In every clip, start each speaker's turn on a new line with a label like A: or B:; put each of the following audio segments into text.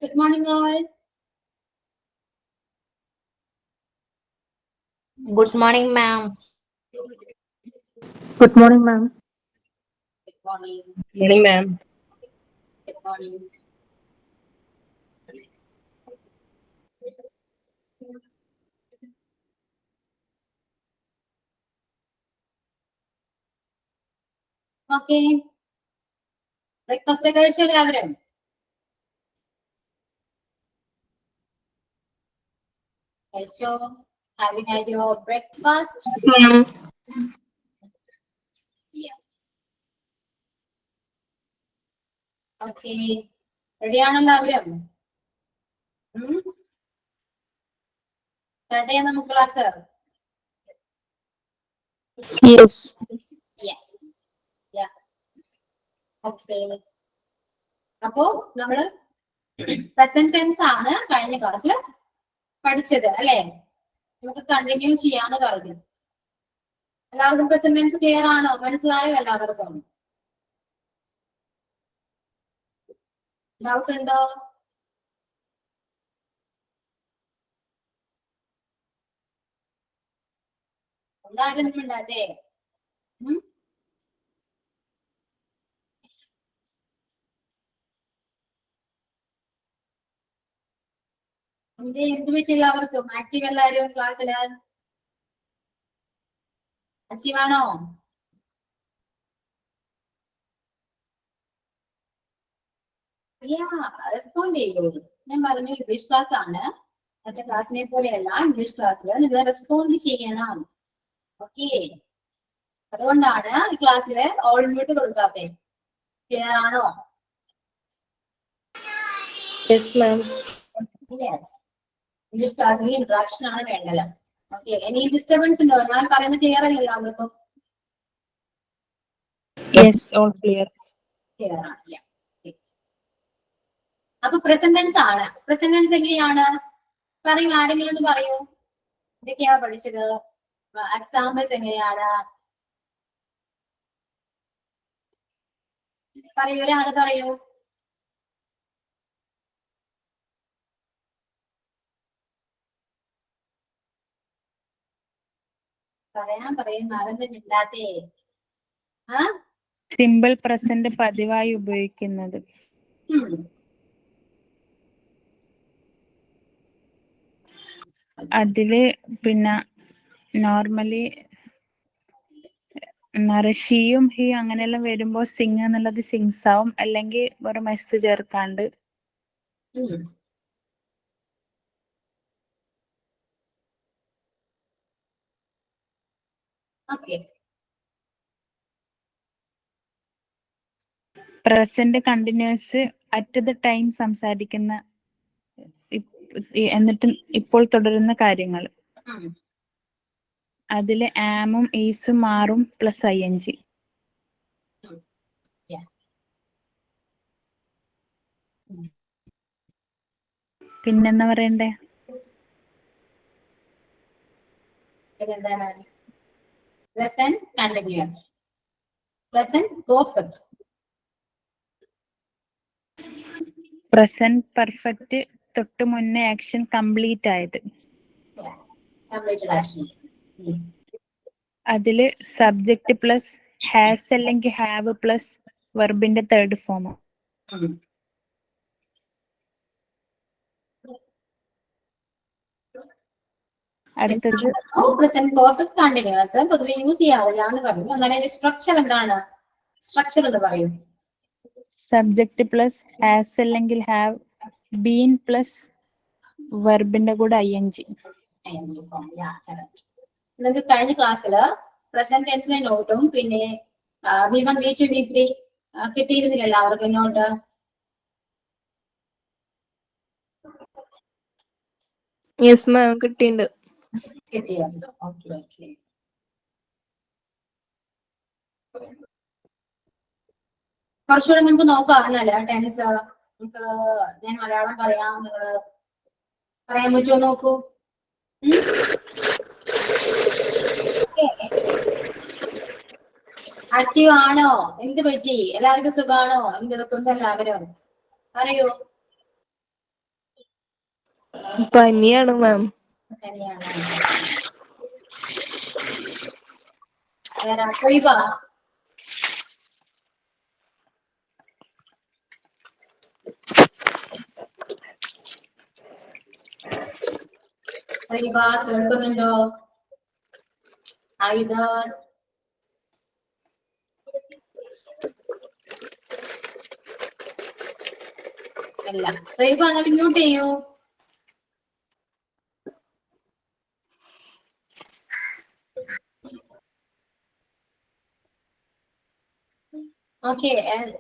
A: Good morning, all.
B: Good morning, ma'am.
C: Good morning, ma'am.
A: Good morning.
D: Good morning, ma'am.
A: Good morning. Okay. Breakfast കഴിച്ചു എല്ലാവരും? കഴിച്ചോ? Have you had your breakfast? Yes. Okay. Ready ആണോ എല്ലാവരും? Start ചെയ്യാം നമുക്ക് class.
C: Yes.
A: Yes. Yeah. Okay. അപ്പോ നമ്മള് present tense ആണ് കഴിഞ്ഞ ക്ലാസ്സിൽ പഠിച്ചത് അല്ലേ? നമുക്ക് കണ്ടിന്യൂ ചെയ്യാന്ന് പറഞ്ഞു. എല്ലാവർക്കും പ്രസന്റ് ടെൻസ് ക്ലിയർ ആണോ? മനസ്സിലായോ എല്ലാവർക്കും? ഡൗട്ട് ഉണ്ടോ? എന്തായാലും ഉണ്ടാതെ എന്ത് പറ്റില്ല അവർക്കും? ആക്റ്റീവ് എല്ലാവരും ക്ലാസ്സില് ആക്റ്റീവ് ആണോ? റെസ്പോണ്ട് ചെയ്യൂ. ഞാൻ പറഞ്ഞു ഇംഗ്ലീഷ് ക്ലാസ് ആണ്, മറ്റേ ക്ലാസ്സിനെ പോലെയല്ല. ഇംഗ്ലീഷ് ക്ലാസ്സിൽ നിങ്ങൾ റെസ്പോണ്ട് ചെയ്യണം. ഓക്കെ, അതുകൊണ്ടാണ് ഈ ക്ലാസ്സില് ഓൾ മ്യൂട്ട് കൊടുക്കാത്തെ. ക്ലിയർ ആണോ?
D: Yes, ma'am.
A: ഇംഗ്ലീഷ് ക്ലാസ്സിൽ ഇൻട്രാക്ഷൻ ആണ് വേണ്ടത്. ഓക്കെ, ഇനി ഡിസ്റ്റർബൻസ് ഉണ്ടോ? ഞാൻ പറയുന്നത് ക്ലിയർ അല്ലല്ലോ എല്ലാവർക്കും?
C: Yes, all clear.
A: ക്ലിയർ ആണ്. അപ്പൊ പ്രസന്റ് ടെൻസ് ആണ്. പ്രസന്റ് ടെൻസ് എങ്ങനെയാണ്? പറയൂ, ആരെങ്കിലും ഒന്ന് പറയൂ. എന്തൊക്കെയാ പഠിച്ചത്? എക്സാമ്പിൾസ് എങ്ങനെയാണ്? പറയൂ, ഒരാള് പറയൂ. പറയും മറന്നിട്ടില്ലാത്തേ.
C: സിമ്പിൾ പ്രസന്റ് പതിവായി ഉപയോഗിക്കുന്നത്. അതില് പിന്നെ നോർമലി ഷിയും ഹി അങ്ങനെയെല്ലാം വരുമ്പോ സിങ് എന്നുള്ളത് സിങ്സ് ആവും, അല്ലെങ്കിൽ ഒരു മെസ്സ് ചേർക്കാണ്ട്. Present continuous at the time സംസാരിക്കുന്ന, എന്നിട്ട് ഇപ്പോൾ തുടരുന്ന കാര്യങ്ങൾ. അതില് ആമും ഈസും മാറും പ്ലസ് ING. പിന്നെന്താ പറയണ്ടേ?
A: എന്താണ്? Present continuous, present perfect,
C: present perfect തൊട്ട് മുന്നേ ആക്ഷൻ കംപ്ലീറ്റ് ആയത്. അതില് സബ്ജക്റ്റ് പ്ലസ് ഹാസ് അല്ലെങ്കിൽ ഹാവ് പ്ലസ് വെർബിന്റെ തേർഡ് ഫോം. അടുത്തത്
A: പ്രസന്റ് പെർഫെക്റ്റ് കണ്ടിന്യൂസ് പൊതുവെ യൂസ് ചെയ്യാറില്ല എന്ന് പറഞ്ഞു. അങ്ങനെ സ്ട്രക്ചർ എന്താണ്? സ്ട്രക്ചർ എന്ന് പറയും.
C: സബ്ജക്റ്റ് പ്ലസ് ഹാസ് അല്ലെങ്കിൽ ഹാവ്, ബീൻ പ്ലസ് വെർബിന്റെ കൂടെ ING.
A: നിങ്ങൾക്ക് കഴിഞ്ഞ ക്ലാസ്സിൽ പ്രസന്റ് ടെൻസിന്റെ നോട്ടും പിന്നെ V1, V2, V3 കിട്ടിയിരുന്നില്ല എല്ലാവർക്കും നോട്ട്?
D: Yes, ma'am. കിട്ടിയിട്ടുണ്ട്.
A: കിട്ടിയുണ്ട്. Okay okay. കുറച്ചുകൂടെ നമുക്ക് നോക്കാം എന്നല്ല ടെൻസ്. നമുക്ക് ഞാൻ മലയാളം പറയാം, നിങ്ങള് പറയാൻ പറ്റുമോ നോക്കൂ. ആക്റ്റീവ് ആണോ? എന്ത് പറ്റി? എല്ലാവർക്കും സുഖാണോ? എന്തെടുക്കുന്നു എല്ലാവരും? പറയൂ.
D: പനിയാണ് മാം.
A: പനിയാണ്. വേറെ തൊയ്ബ? തൊയ്ബ കേൾക്കുന്നുണ്ടോ? ആയുധർ? അല്ല. തൊയ്ബ എന്നാലും മ്യൂട്ട് ചെയ്യൂ. ഓക്കെ,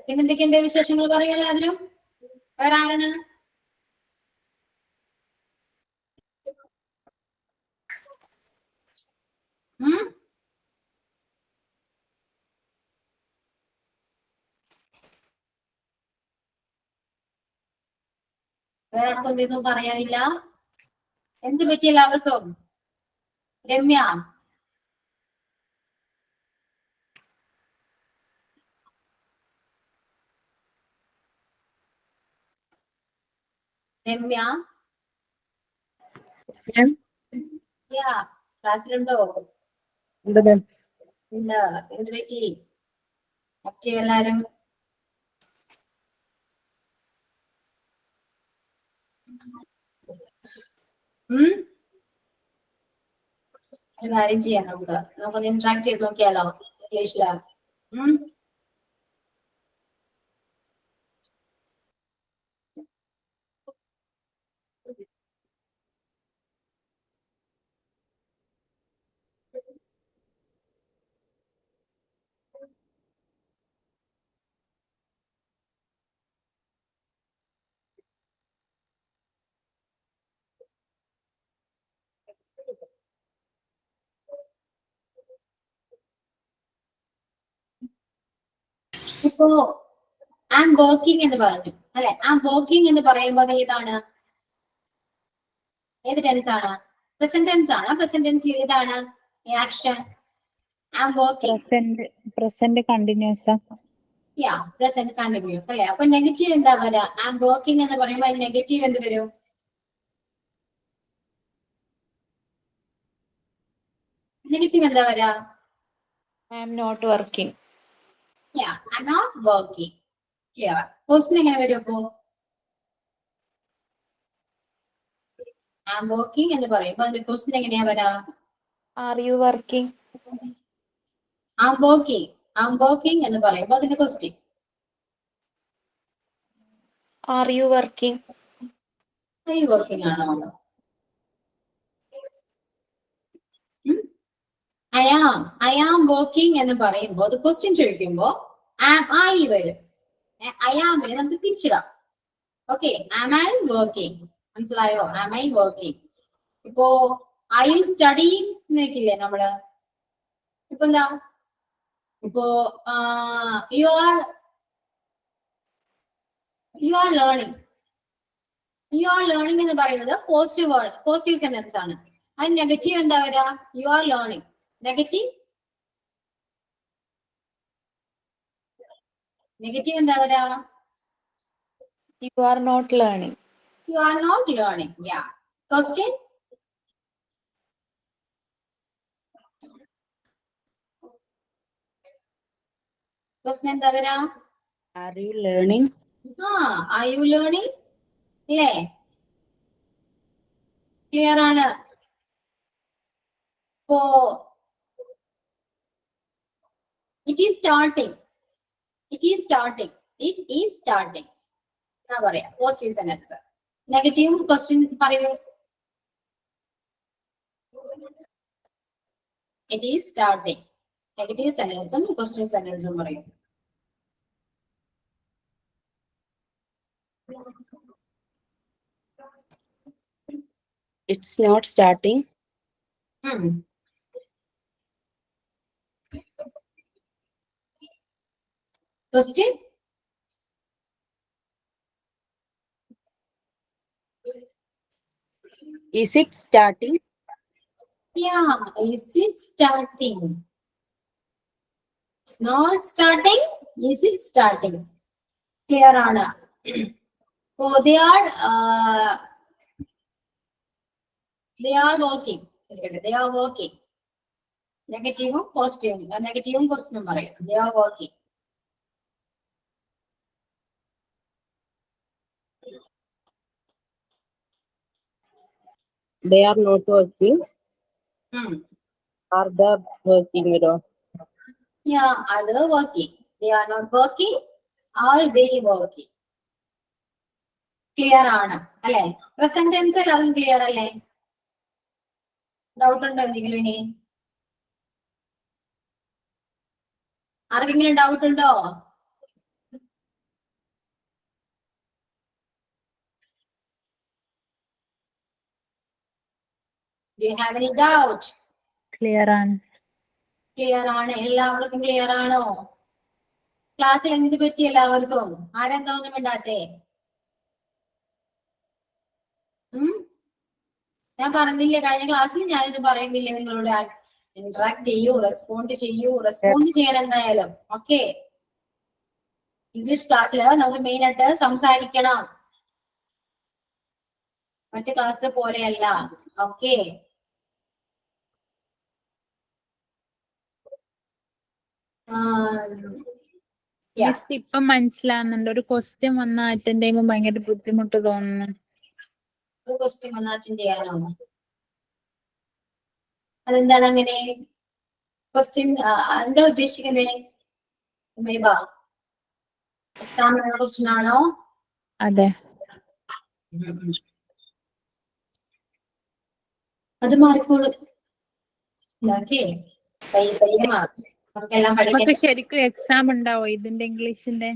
A: പിന്നെന്തൊക്കെയുണ്ട് വിശേഷങ്ങൾ പറയൂ എല്ലാവരും. വേറെ ആരാണ്? വേറെ ആർക്കും എന്തെങ്കിലും പറയാനില്ല? എന്ത് പറ്റി എല്ലാവർക്കും? രമ്യ? രമ്യ? ക്ലാസ്സിലുണ്ടോ?
D: ഉണ്ട് മാം.
A: ഇല്ല. എന്ത് പറ്റി? ആക്റ്റീവ് എല്ലാരും? ഒരു കാര്യം ചെയ്യാം, നമുക്കൊന്ന് ഇന്ററാക്ട് ചെയ്ത് നോക്കിയാലോ ഇംഗ്ലീഷില്? ഇപ്പോ ഐ ആം വർക്കിംഗ് എന്ന് പറഞ്ഞു അല്ലെ? ഐ ആം വർക്കിംഗ് എന്ന് പറയുമ്പോൾ ഏതാണ്? ഏത് ടെൻസ് ആണ്? പ്രസന്റ് ടെൻസ് ആണ്. പ്രസന്റ് ടെൻസ് ഏതാണ് action? I am working.
C: Present continuous.
A: Present continuous അല്ലെ? അപ്പൊ നെഗറ്റീവ് എന്താ വരാ? ഐ ആം വർക്കിംഗ് എന്ന് പറയുമ്പോൾ നെഗറ്റീവ് എന്ത് വരും? നെഗറ്റീവ് എന്താ വരാ?
C: I am not working.
A: I am not working. Question എങ്ങനെ വരും അപ്പോ? ഐ ആം വർക്കിംഗ് എന്ന് പറയുമ്പോൾ അതിന്റെ ക്വസ്റ്റ്യൻ എങ്ങനെയാ വരാ?
C: Are you working?
A: I am working. I am working എന്ന് പറയുമ്പോൾ അതിന്റെ question
C: are you working?
A: Are you working ആണോ? ഐ ആം വർക്കിംഗ് എന്ന് പറയുമ്പോൾ അത് ക്വസ്റ്റ്യൻ ചോദിക്കുമ്പോ ഐ വരും. ഐ ആമിനെ നമുക്ക് തിരിച്ചിടാം. Okay, am I working? മനസ്സിലായോ? Am I working. ഇപ്പോ ഐ യു സ്റ്റഡിങ് നോക്കില്ലേ നമ്മള്? ഇപ്പൊ എന്താ? ഇപ്പോ you are learning. You are learning എന്ന് പറയുന്നത് പോസിറ്റീവ് സെന്റൻസ് ആണ്. അതിന് നെഗറ്റീവ് എന്താ വരാ? You are learning. നെഗറ്റീവ് എന്താ വരാ?
C: You are not learning.
A: You are not learning. Question എന്താ വരാ?
C: Are you learning?
A: Are you learning അല്ലേ? ക്ലിയർ ആണ്. ഇപ്പോ ഇറ്റ് ഈസ് സ്റ്റാർട്ടിങ്. എന്നാ പറയാ പോസിറ്റീവ് സെന്റൻസ്. നെഗറ്റീവ് ക്വസ്റ്റ്യൻ പറയൂ. It is starting. നെഗറ്റീവ് സെന്റൻസും ക്വസ്റ്റ്യൻ സെന്റൻസും പറയും.
C: It's not starting.
A: Question?
C: Is it starting?
A: Is it starting? It's not starting. Is it starting? Clear, Anna? So they are They are working. They are working. Negative positive. Negative question പറയാം. They are working.
D: They are not working. Are they working?
A: Yeah, are they working? They are not working. Are they working? Clear ആണ് അല്ലെ? Present tense എല്ലാവരും clear അല്ലേ? Doubt ഉണ്ടോ എന്തെങ്കിലും ഇനി? ആർക്കെങ്കിലും doubt ഉണ്ടോ? Do you have any doubt?
C: Clear ആണ്.
A: ക്ലിയർ ആണ്. എല്ലാവർക്കും ക്ലിയർ ആണോ? ക്ലാസ്സിൽ എന്ത് പറ്റി എല്ലാവർക്കും? ആരെന്താ ഒന്നും മിണ്ടാത്തേ? ഞാൻ പറഞ്ഞില്ലേ കഴിഞ്ഞ ക്ലാസ്സിൽ ഞാനിത് പറയുന്നില്ലേ നിങ്ങളോട്? ഇന്ററാക്ട് ചെയ്യൂ, റെസ്പോണ്ട് ചെയ്യണം എന്തായാലും. ഓക്കെ, ഇംഗ്ലീഷ് ക്ലാസ്സിൽ നമുക്ക് മെയിൻ ആയിട്ട് സംസാരിക്കണം, മറ്റു ക്ലാസ് പോലെയല്ല. ഓക്കെ,
C: ഇപ്പൊ മനസ്സിലാവുന്നുണ്ട്. ഒരു ക്വസ്റ്റ്യൻ വന്നാൽ അറ്റൻഡ് ചെയ്യുമ്പോൾ ഭയങ്കര ബുദ്ധിമുട്ട് തോന്നുന്നു.
A: ഒരു ക്വസ്റ്റ്യൻ വന്നാൽ അറ്റൻഡ് ചെയ്യാനോ? അതെന്താണ് അങ്ങനെ? ക്വസ്റ്റ്യൻ എന്താ ഉദ്ദേശിക്കുന്നത്? എക്സാമിനുള്ള ക്വസ്റ്റ്യൻ ആണോ?
C: അതെ,
A: അത് മാറിക്കോളും. പയ്യെ മാറും. നമുക്കെല്ലാം പഠിക്കാൻ.
C: ശരിക്കും എക്സാം ഉണ്ടാവോ ഇതിന്റെ ഇംഗ്ലീഷിന്റെ?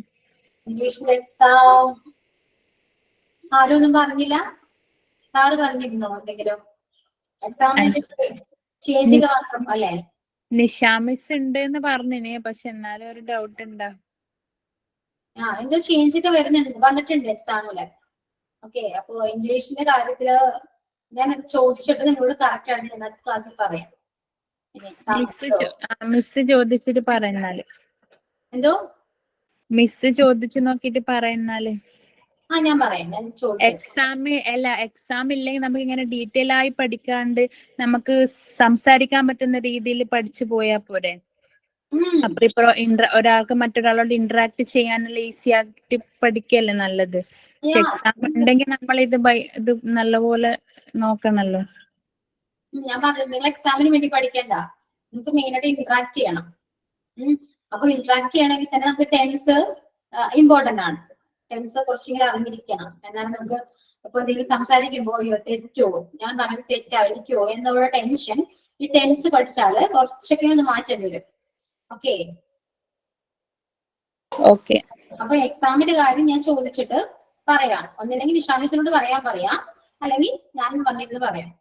A: ഇംഗ്ലീഷിന്റെ എക്സാം സാരൊന്നും പറഞ്ഞില്ല. സാറ് പറഞ്ഞിരുന്നോ എന്തെങ്കിലും? എക്സാമിന് ചേഞ്ച് മാത്രം അല്ലേ?
C: നിഷാമിസ് ഉണ്ട് എന്ന് പറഞ്ഞിന്, പക്ഷെ എന്നാലും ഒരു ഡൗട്ട് ഉണ്ടാ.
A: എന്തോ ചേഞ്ച് ഒക്കെ വന്നിട്ടുണ്ട് എക്സാമില്. ഓക്കെ, അപ്പൊ ഇംഗ്ലീഷിന്റെ കാര്യത്തില് ഞാനത് ചോദിച്ചിട്ട് നിങ്ങളോട് കറക്റ്റ് ആണ് ഞാൻ അടുത്ത ക്ലാസ്സിൽ പറയാം.
C: മിസ് ചോദിച്ചിട്ട് പറയുന്നാല്.
A: എന്തോ
C: മിസ് ചോദിച്ചു നോക്കിട്ട് പറയുന്നാല്.
A: ഞാൻ പറയാം. ഞാൻ ചോദിക്കാം.
C: എക്സാം ഇല്ലെങ്കിൽ നമുക്ക് ഇങ്ങനെ ഡീറ്റെയിൽ ആയി പഠിക്കാണ്ട് നമുക്ക് സംസാരിക്കാൻ പറ്റുന്ന രീതിയിൽ പഠിച്ചു പോയാ പോരെ. അപ്പൊ ഇപ്പൊ ഒരാൾക്ക് മറ്റൊരാളോട് ഇന്ററാക്ട് ചെയ്യാനുള്ള ഈസി ആയിട്ട് പഠിക്കല്ലേ നല്ലത്. എക്സാം ഉണ്ടെങ്കിൽ നമ്മൾ ഇത് നല്ലപോലെ നോക്കണല്ലോ.
A: ഞാൻ പറഞ്ഞത് നിങ്ങൾ എക്സാമിന് വേണ്ടി പഠിക്കണ്ട, നമുക്ക് മെയിൻ ആയിട്ട് ഇന്ററാക്ട് ചെയ്യണം. അപ്പൊ ഇന്ററാക്ട് ചെയ്യണമെങ്കിൽ തന്നെ നമുക്ക് ടെൻസ് ഇമ്പോർട്ടന്റ് ആണ്. ടെൻസ് കുറച്ചെങ്കിലും അറിഞ്ഞിരിക്കണം. എന്നാൽ നമുക്ക് ഇപ്പൊ എന്തെങ്കിലും സംസാരിക്കുമ്പോ അയ്യോ തെറ്റോ, ഞാൻ പറഞ്ഞത് തെറ്റായിരിക്കോ എന്നുള്ള ടെൻഷൻ ഈ ടെൻസ് പഠിച്ചാല് കുറച്ചൊക്കെ ഒന്ന് മാറ്റം വരും. ഓക്കെ, അപ്പൊ എക്സാമിന്റെ കാര്യം ഞാൻ ചോദിച്ചിട്ട് പറയാം. ഒന്നില്ലെങ്കിൽ നിഷാമിസിനോട് പറയാം, അല്ലെങ്കിൽ ഞാൻ വന്നിരുന്ന് പറയാം.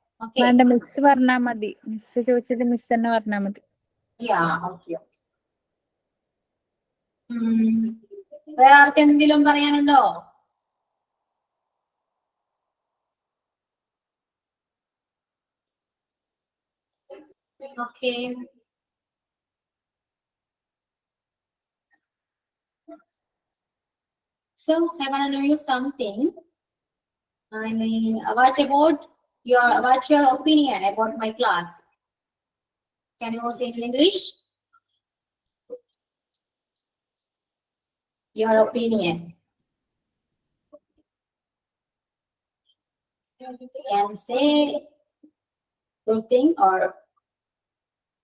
C: മിസ് പറഞ്ഞാ മതി. മിസ് ചോദിച്ചത് മിസ് തന്നെ പറഞ്ഞാ മതി.
A: വേറെ ആർക്കെന്തെങ്കിലും പറയാനുണ്ടോ? Okay, so I want to know you something. I mean, what's your opinion about my class? Can you say in English? Your opinion. You can say good thing or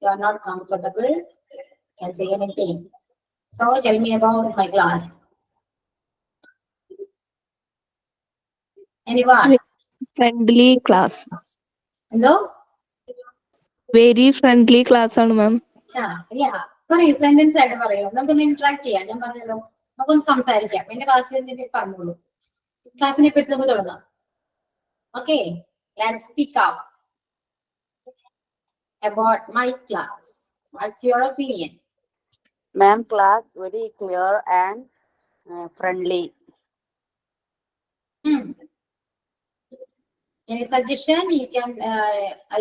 A: you are not comfortable. You can say anything. So tell me about my class. Anyone?
D: Friendly class.
A: Hello?
D: Very friendly class ആണ് മാം.
A: പറയൂ, sentence ആയിട്ട് പറയൂ. നമുക്കൊന്ന് interact ചെയ്യാം. ഞാൻ പറഞ്ഞല്ലോ, നമുക്കൊന്ന് സംസാരിക്കാം. എന്റെ ക്ലാസ്സിൽ എന്തെങ്കിലും പറഞ്ഞോളൂ. ക്ലാസ്സിനെ പറ്റി നമുക്ക് തുടങ്ങാം. Okay, let's speak out about my class. What's your opinion?
B: Ma'am, class very clear and friendly.
A: Any suggestion? You can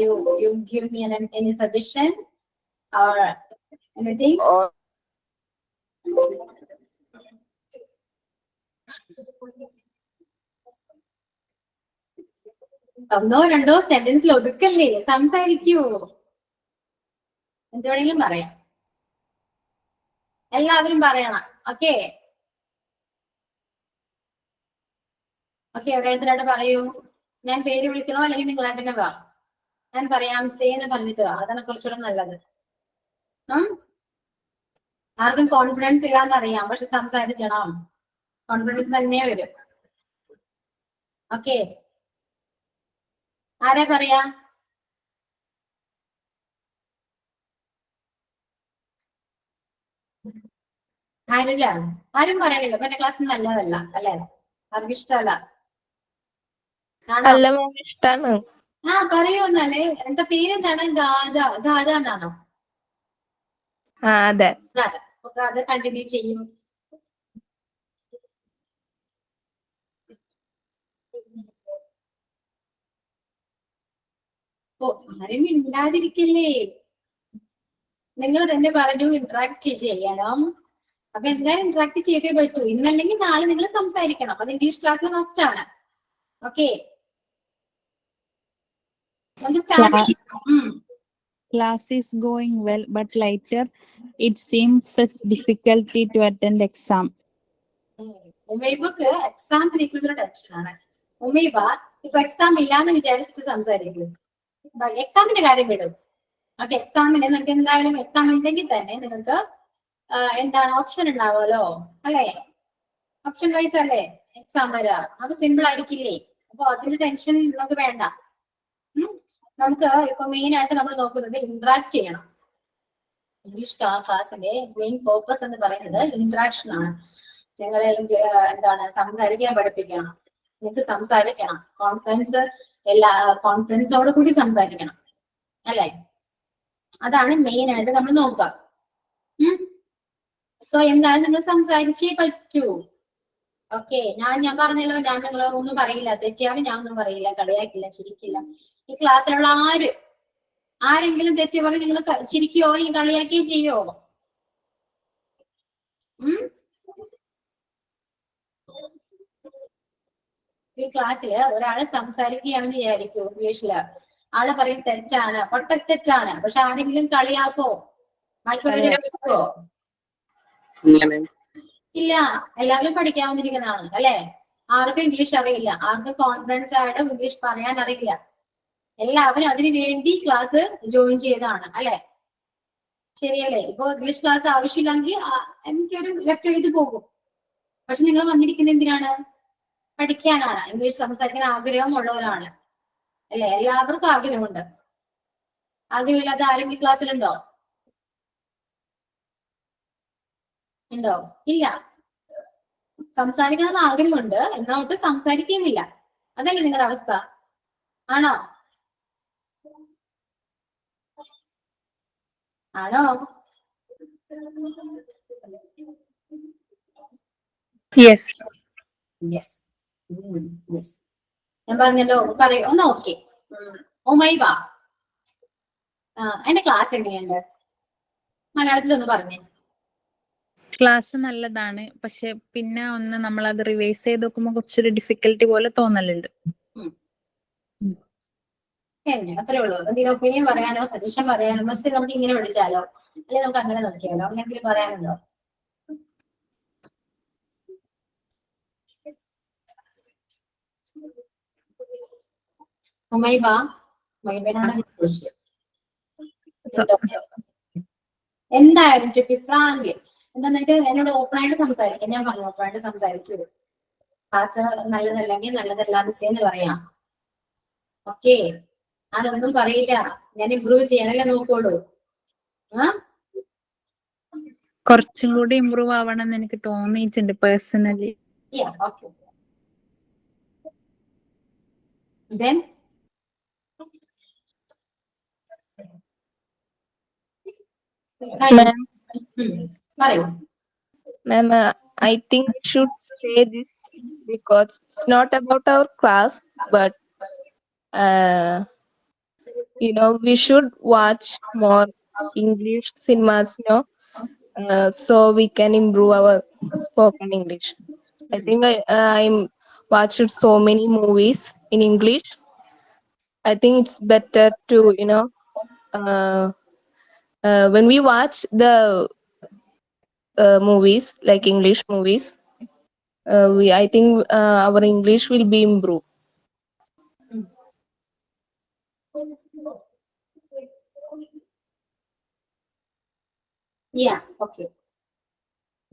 A: you give me any suggestion or anything? ഒന്നോ രണ്ടോ സെന്റൻസിൽ ഒതുക്കല്ലേ, സംസാരിക്കൂ. എന്ത് വേണമെങ്കിലും പറയാം, എല്ലാവരും പറയണം. ഓക്കെ ഓക്കെ, ഓരോരുത്തരായിട്ട് പറയൂ. ഞാൻ പേര് വിളിക്കണോ അല്ലെങ്കിൽ നിങ്ങളായിട്ട് തന്നെ വാ? ഞാൻ പറയാം സേ എന്ന് പറഞ്ഞിട്ട് വാ, അതാണ് കുറച്ചുകൂടെ നല്ലത്. ആർക്കും കോൺഫിഡൻസ് ഇല്ലാന്ന് അറിയാം, പക്ഷെ സംസാരിക്കണം, കോൺഫിഡൻസ് തന്നെ വരും. ഓക്കെ, ആരാ പറയാ? ആരില്ല, ആരും പറയണില്ല. അപ്പൊ എന്റെ ക്ലാസ് നല്ലതല്ല അല്ലെ? ആർക്കും ഇഷ്ടമല്ല ആണോ?
D: അല്ല മാം, ഇഷ്ടാണ്.
A: ആ പറയൂ എന്നാല്. എന്താ പേരെന്താണ്? ഗാഥ, ഗാഥ എന്നാണോ?
D: ആ അതെ.
A: ഗാഥ. അപ്പൊ ഗാഥ കണ്ടിന്യൂ ചെയ്യൂ. ഓ, ആരും മിണ്ടാതിരിക്കല്ലേ. നിങ്ങൾ തന്നെ പറഞ്ഞു ഇന്ററാക്ട് ചെയ്യണം. അപ്പൊ എന്തായാലും ഇന്ററാക്ട് ചെയ്തേ പറ്റൂ. ഇന്നല്ലെങ്കിൽ നാളെ നിങ്ങൾ സംസാരിക്കണം. അത് ഇംഗ്ലീഷ് ക്ലാസ്സിൽ മസ്റ്റ് ആണ്. ഓക്കെ, നമുക്ക് സ്റ്റാർട്ട് ചെയ്യാം.
C: Class is going well, but later it seems such difficulty to attend exam.
A: ഉമൈബക്ക് എക്സാമിനെ കുറിച്ചൊരു ടെൻഷനാണ്. ഉമൈബ ഇപ്പൊ എക്സാം ഇല്ലാന്ന് വിചാരിച്ചിട്ട് സംസാരിക്കും. എക്സാമിന്റെ കാര്യം വിടും. ഓക്കെ, എക്സാമിന് നിങ്ങൾക്ക് എന്തായാലും എക്സാം ഉണ്ടെങ്കിൽ തന്നെ നിങ്ങൾക്ക് എന്താണ് ഓപ്ഷൻ ഉണ്ടാവുമല്ലോ അല്ലെ? ഓപ്ഷൻ വൈസ് അല്ലേ എക്സാം വരിക. അപ്പൊ സിമ്പിൾ ആയിരിക്കില്ലേ? അപ്പൊ അതിന്റെ ടെൻഷൻ നമുക്ക് വേണ്ട. നമുക്ക് ഇപ്പൊ മെയിൻ ആയിട്ട് നമ്മൾ നോക്കുന്നത് ഇന്ററാക്ട് ചെയ്യണം. ഇംഗ്ലീഷ് ക്ലാസ്സിന്റെ മെയിൻ ഫോക്കസ് എന്ന് പറയുന്നത് ഇന്ററാക്ഷൻ ആണ്. നിങ്ങളെ എന്താണ് സംസാരിക്കാൻ പഠിപ്പിക്കണം. നിങ്ങൾക്ക് സംസാരിക്കണം, കോൺഫിഡൻസോട് കൂടി സംസാരിക്കണം അല്ലെ? അതാണ് മെയിൻ ആയിട്ട് നമ്മൾ നോക്കുക. സോ എന്തായാലും നിങ്ങൾ സംസാരിച്ചേ പറ്റൂ. ഓക്കെ, ഞാൻ പറഞ്ഞല്ലോ, ഞാൻ നിങ്ങൾ ഒന്നും പറയില്ല, തെറ്റിയാലും ഞാൻ ഒന്നും പറയില്ല, കളിയാക്കില്ല, ചിരിക്കില്ല. ഈ ക്ലാസ്സിലുള്ള ആരെങ്കിലും തെറ്റി പറഞ്ഞ് നിങ്ങൾ ചിരിക്കുകയോ അല്ലെങ്കിൽ കളിയാക്കുകയോ ചെയ്യോ? ഈ ക്ലാസ്സില് ഒരാള് സംസാരിക്കുകയാണെന്ന് വിചാരിക്കൂ ഇംഗ്ലീഷില്, ആള് പറയും തെറ്റാണ്, തെറ്റാണ്, പക്ഷെ ആരെങ്കിലും കളിയാക്കോ? കളിയാക്കോ? ഇല്ല, എല്ലാവരും പഠിക്കാൻ വന്നിരിക്കുന്നതാണ് അല്ലെ? ആർക്കും ഇംഗ്ലീഷ് അറിയില്ല, ആർക്കും കോൺഫിഡൻസ് ആയിട്ട് ഇംഗ്ലീഷ് പറയാൻ അറിയില്ല. എല്ലാവരും അതിനു വേണ്ടി ക്ലാസ് ജോയിൻ ചെയ്തതാണ് അല്ലെ? ശരിയല്ലേ? ഇപ്പൊ ഇംഗ്ലീഷ് ക്ലാസ് ആവശ്യമില്ലെങ്കിൽ എനിക്കൊരു ലെഫ്റ്റ് ചെയ്ത് പോകും. പക്ഷെ നിങ്ങൾ വന്നിരിക്കുന്നത് എന്തിനാണ്? പഠിക്കാനാണ്. ഇംഗ്ലീഷ് സംസാരിക്കാൻ ആഗ്രഹമുള്ളവരാണ് അല്ലെ? എല്ലാവർക്കും ആഗ്രഹമുണ്ട്. ആഗ്രഹമില്ലാത്ത ആരെങ്കിലും ക്ലാസ്സിലുണ്ടോ? ഉണ്ടോ? ഇല്ല. സംസാരിക്കണമെന്ന് ആഗ്രഹമുണ്ട്, എന്നോട്ട് സംസാരിക്കുന്നില്ല. അതല്ലേ നിങ്ങളുടെ അവസ്ഥ? ആണോ? ആണോ?
C: Yes.
A: Yes, yes. ഞാൻ പറഞ്ഞല്ലോ, പറയൂ ഒന്ന്. ഓക്കെ, ഉമൈബ, എന്റെ ക്ലാസ് എങ്ങനെയുണ്ട്? മലയാളത്തിലൊന്ന് പറഞ്ഞേ.
C: ക്ലാസ് നല്ലതാണ്, പക്ഷെ പിന്നെ ഒന്ന് നമ്മളത് റിവൈസ് ചെയ്ത് നോക്കുമ്പോൾ കുറച്ചൊരു ഡിഫിക്കൽട്ടി പോലെ തോന്നലുണ്ട്.
A: അത്രേ ഉള്ളൂ. എന്തെങ്കിലും ഒപ്പീനിയൻ പറയാനോ സജഷൻ പറയാനോ? ബസ് നമുക്ക് ഇങ്ങനെ വിളിച്ചാലോ, അല്ലെങ്കിൽ നമുക്ക് അങ്ങനെ നോക്കിയാലോ? അങ്ങനെ എന്തെങ്കിലും പറയാനുണ്ടോ? ഉമൈബ, ഉമൈബനോട് ചോദിച്ചു. എന്തായാലും ടു ബി ഫ്രാങ്ക്, എന്താന്നിട്ട് എന്നോട് ഓപ്പൺ ആയിട്ട് സംസാരിക്കാം. ഞാൻ പറഞ്ഞു ഓപ്പൺ ആയിട്ട് സംസാരിക്കൂ. ക്ലാസ് നല്ലതല്ലെങ്കിൽ നല്ലതല്ല മിസ്സേ എന്ന് പറയാം. ഓക്കെ, ഞാനൊന്നും പറയില്ല, ഞാൻ ഇമ്പ്രൂവ് ചെയ്യാനല്ലേ നോക്കുള്ളൂ.
C: കുറച്ചും കൂടി ഇമ്പ്രൂവ് ആവണം എന്ന് എനിക്ക് തോന്നിയിട്ടുണ്ട് പേഴ്സണലി.
A: ഓക്കെ, then പറയൂ.
D: Ma'am, I think we should say this because it's not about our class, but we should watch more English cinemas, so we can improve our spoken English. I think I'm watched so many movies in English, I think it's better to, uh, when we watch the movies, like English movies, I think our English will be improved.
A: Yeah, okay.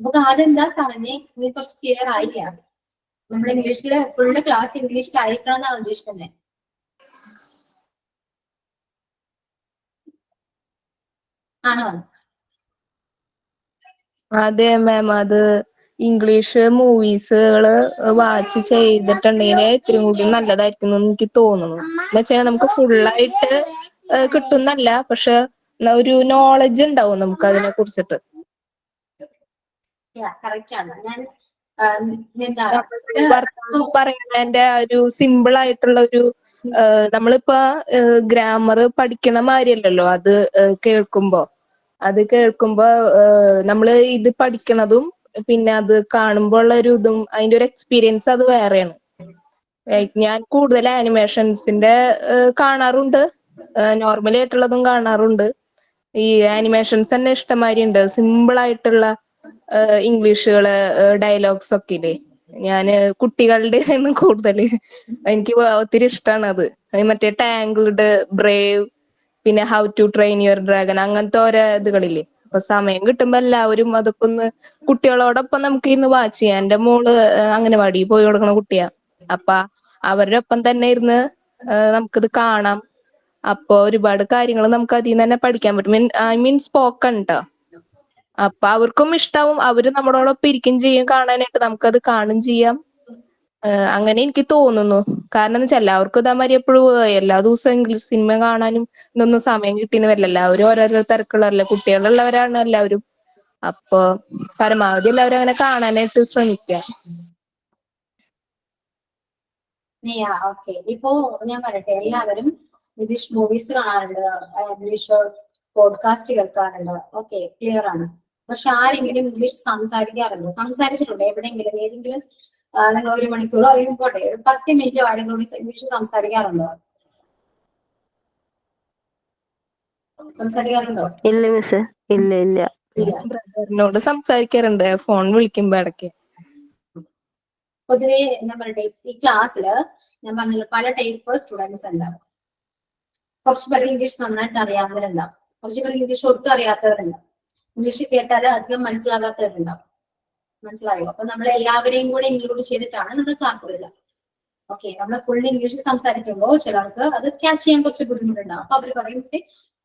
A: നമുക്ക് ആദ്യം എന്താ പറഞ്ഞേ, നീ കുറച്ച് clear ആയില്ല. നമ്മുടെ ഇംഗ്ലീഷില് full class ഇംഗ്ലീഷിലായിരിക്കണം എന്നാണ് ഉദ്ദേശിക്കുന്നത്. ആണോ?
D: അതെ മാം, അത് ഇംഗ്ലീഷ് മൂവീസുകള് വാച്ച് ചെയ്തിട്ടുണ്ടെങ്കിൽ ഇത്തിരി കൂടി നല്ലതായിരിക്കും എന്ന് എനിക്ക് തോന്നുന്നു. എന്ന് വെച്ചാൽ നമുക്ക് ഫുള്ളായിട്ട് കിട്ടുന്നല്ല, പക്ഷെ ഒരു നോളജ് ഉണ്ടാവും നമുക്ക് അതിനെ കുറിച്ചിട്ട്.
A: കറക്റ്റ് ആണ്. ഞാൻ
D: പറയുന്നതിന്റെ ഒരു സിമ്പിൾ ആയിട്ടുള്ള ഒരു നമ്മളിപ്പോ ഗ്രാമർ പഠിക്കണ മാതിരിയല്ലല്ലോ അത് കേൾക്കുമ്പോ. നമ്മള് ഇത് പഠിക്കണതും പിന്നെ അത് കാണുമ്പോൾ ഉള്ള ഒരു ഇതും അതിന്റെ ഒരു എക്സ്പീരിയൻസ് അത് വേറെയാണ്. ഞാൻ കൂടുതൽ ആനിമേഷൻസിന്റെ കാണാറുണ്ട്, നോർമലി ആയിട്ടുള്ളതും കാണാറുണ്ട്. ഈ ആനിമേഷൻസ് തന്നെ ഇഷ്ടംമാതിരി ഉണ്ട്, സിമ്പിൾ ആയിട്ടുള്ള ഇംഗ്ലീഷുകള് ഡയലോഗ്സ് ഒക്കെ ഇല്ലേ. ഞാന് കുട്ടികളുടെ കൂടുതൽ എനിക്ക് ഒത്തിരി ഇഷ്ടമാണ് അത്. മറ്റേ ടാങ്കിൾഡ്, ബ്രേവ്, പിന്നെ how to train your dragon, അങ്ങനത്തെ ഓരോ ഇതുകളില്ലേ. അപ്പൊ സമയം കിട്ടുമ്പോ എല്ലാവരും അതൊക്കെ ഒന്ന് കുട്ടികളോടൊപ്പം നമുക്ക് ഇന്ന് വാച്ച് ചെയ്യാം. എന്റെ മോള് അംഗനവാടി പോയി കൊടുക്കണ കുട്ടിയാ. അപ്പൊ അവരുടെ ഒപ്പം തന്നെ ഇരുന്ന് നമുക്കിത് കാണാം. അപ്പൊ ഒരുപാട് കാര്യങ്ങൾ നമുക്ക് അതിൽ നിന്ന് തന്നെ പഠിക്കാൻ പറ്റും. ഐ മീൻ സ്പോക്കൺ ട്ടോ. അപ്പൊ അവർക്കും ഇഷ്ടാവും, അവര് നമ്മളോടൊപ്പം ഇരിക്കും ചെയ്യും കാണാനായിട്ട്, നമുക്കത് കാണും ചെയ്യാം. അങ്ങനെ എനിക്ക് തോന്നുന്നു. കാരണം എന്ന് വെച്ചാൽ എല്ലാവർക്കും ഇതാമാതിരി എപ്പോഴും എല്ലാ ദിവസവും ഇംഗ്ലീഷ് സിനിമ കാണാനും ഇതൊന്നും സമയം കിട്ടിയെന്ന് വരില്ല. എല്ലാവരും ഓരോരോ തിരക്കുള്ളവരല്ലേ, കുട്ടികളുള്ളവരാണ് എല്ലാവരും. അപ്പൊ പരമാവധി എല്ലാവരും അങ്ങനെ കാണാനായിട്ട് ശ്രമിക്കുക.
A: ഓക്കെ. ഇപ്പോ ഞാൻ പറയട്ടെ, എല്ലാവരും ഇംഗ്ലീഷ് മൂവീസ് കാണാറുണ്ട്, ഇംഗ്ലീഷ് പോഡ്കാസ്റ്റ് കേൾക്കാറുണ്ട്. ഓക്കെ, ക്ലിയർ ആണ്. പക്ഷെ ആരെങ്കിലും ഇംഗ്ലീഷ് സംസാരിച്ചിട്ടുണ്ടോ എവിടെയെങ്കിലും? ഏതെങ്കിലും നിങ്ങൾ 1 മണിക്കൂറോ അല്ലെങ്കിൽ പോട്ടെ ഒരു 10 മിനിറ്റോ ആരെങ്കിലും ഇംഗ്ലീഷ് സംസാരിക്കാറുണ്ടോ? സംസാരിക്കാറുണ്ടോ?
B: ഇല്ല മിസ്, ഇല്ല ഇല്ല.
D: ബ്രദറിനോട് സംസാരിക്കാറുണ്ട് ഫോൺ വിളിക്കുമ്പോ ഇടയ്ക്ക്.
A: പൊതുവെ ഞാൻ പറയട്ടെ, ഈ ക്ലാസ്സില് ഞാൻ പറഞ്ഞല്ലോ പല ടൈപ്പ് സ്റ്റുഡൻസ് ഉണ്ടാവും. കുറച്ച് പേർക്ക് ഇംഗ്ലീഷ് നന്നായിട്ട് അറിയാവുന്നവരുണ്ടാവും, കുറച്ച് പേർക്ക് ഇംഗ്ലീഷ് ഒട്ടും അറിയാത്തവരുണ്ടാവും, ഇംഗ്ലീഷ് കേട്ടാൽ അധികം മനസ്സിലാകാത്തവരുണ്ടാവും. മനസ്സിലായോ? അപ്പൊ നമ്മൾ എല്ലാവരെയും കൂടെ ഇൻക്ലൂഡ് ചെയ്തിട്ടാണ് നമ്മൾ ക്ലാസ് വരിക. ഓക്കെ, നമ്മൾ ഫുൾ ഇംഗ്ലീഷ് സംസാരിക്കുമ്പോൾ ചിലർക്ക് അത് ക്യാച്ച് ചെയ്യാൻ കുറച്ച് ബുദ്ധിമുട്ടുണ്ടാവും. അപ്പൊ അവർ പറയും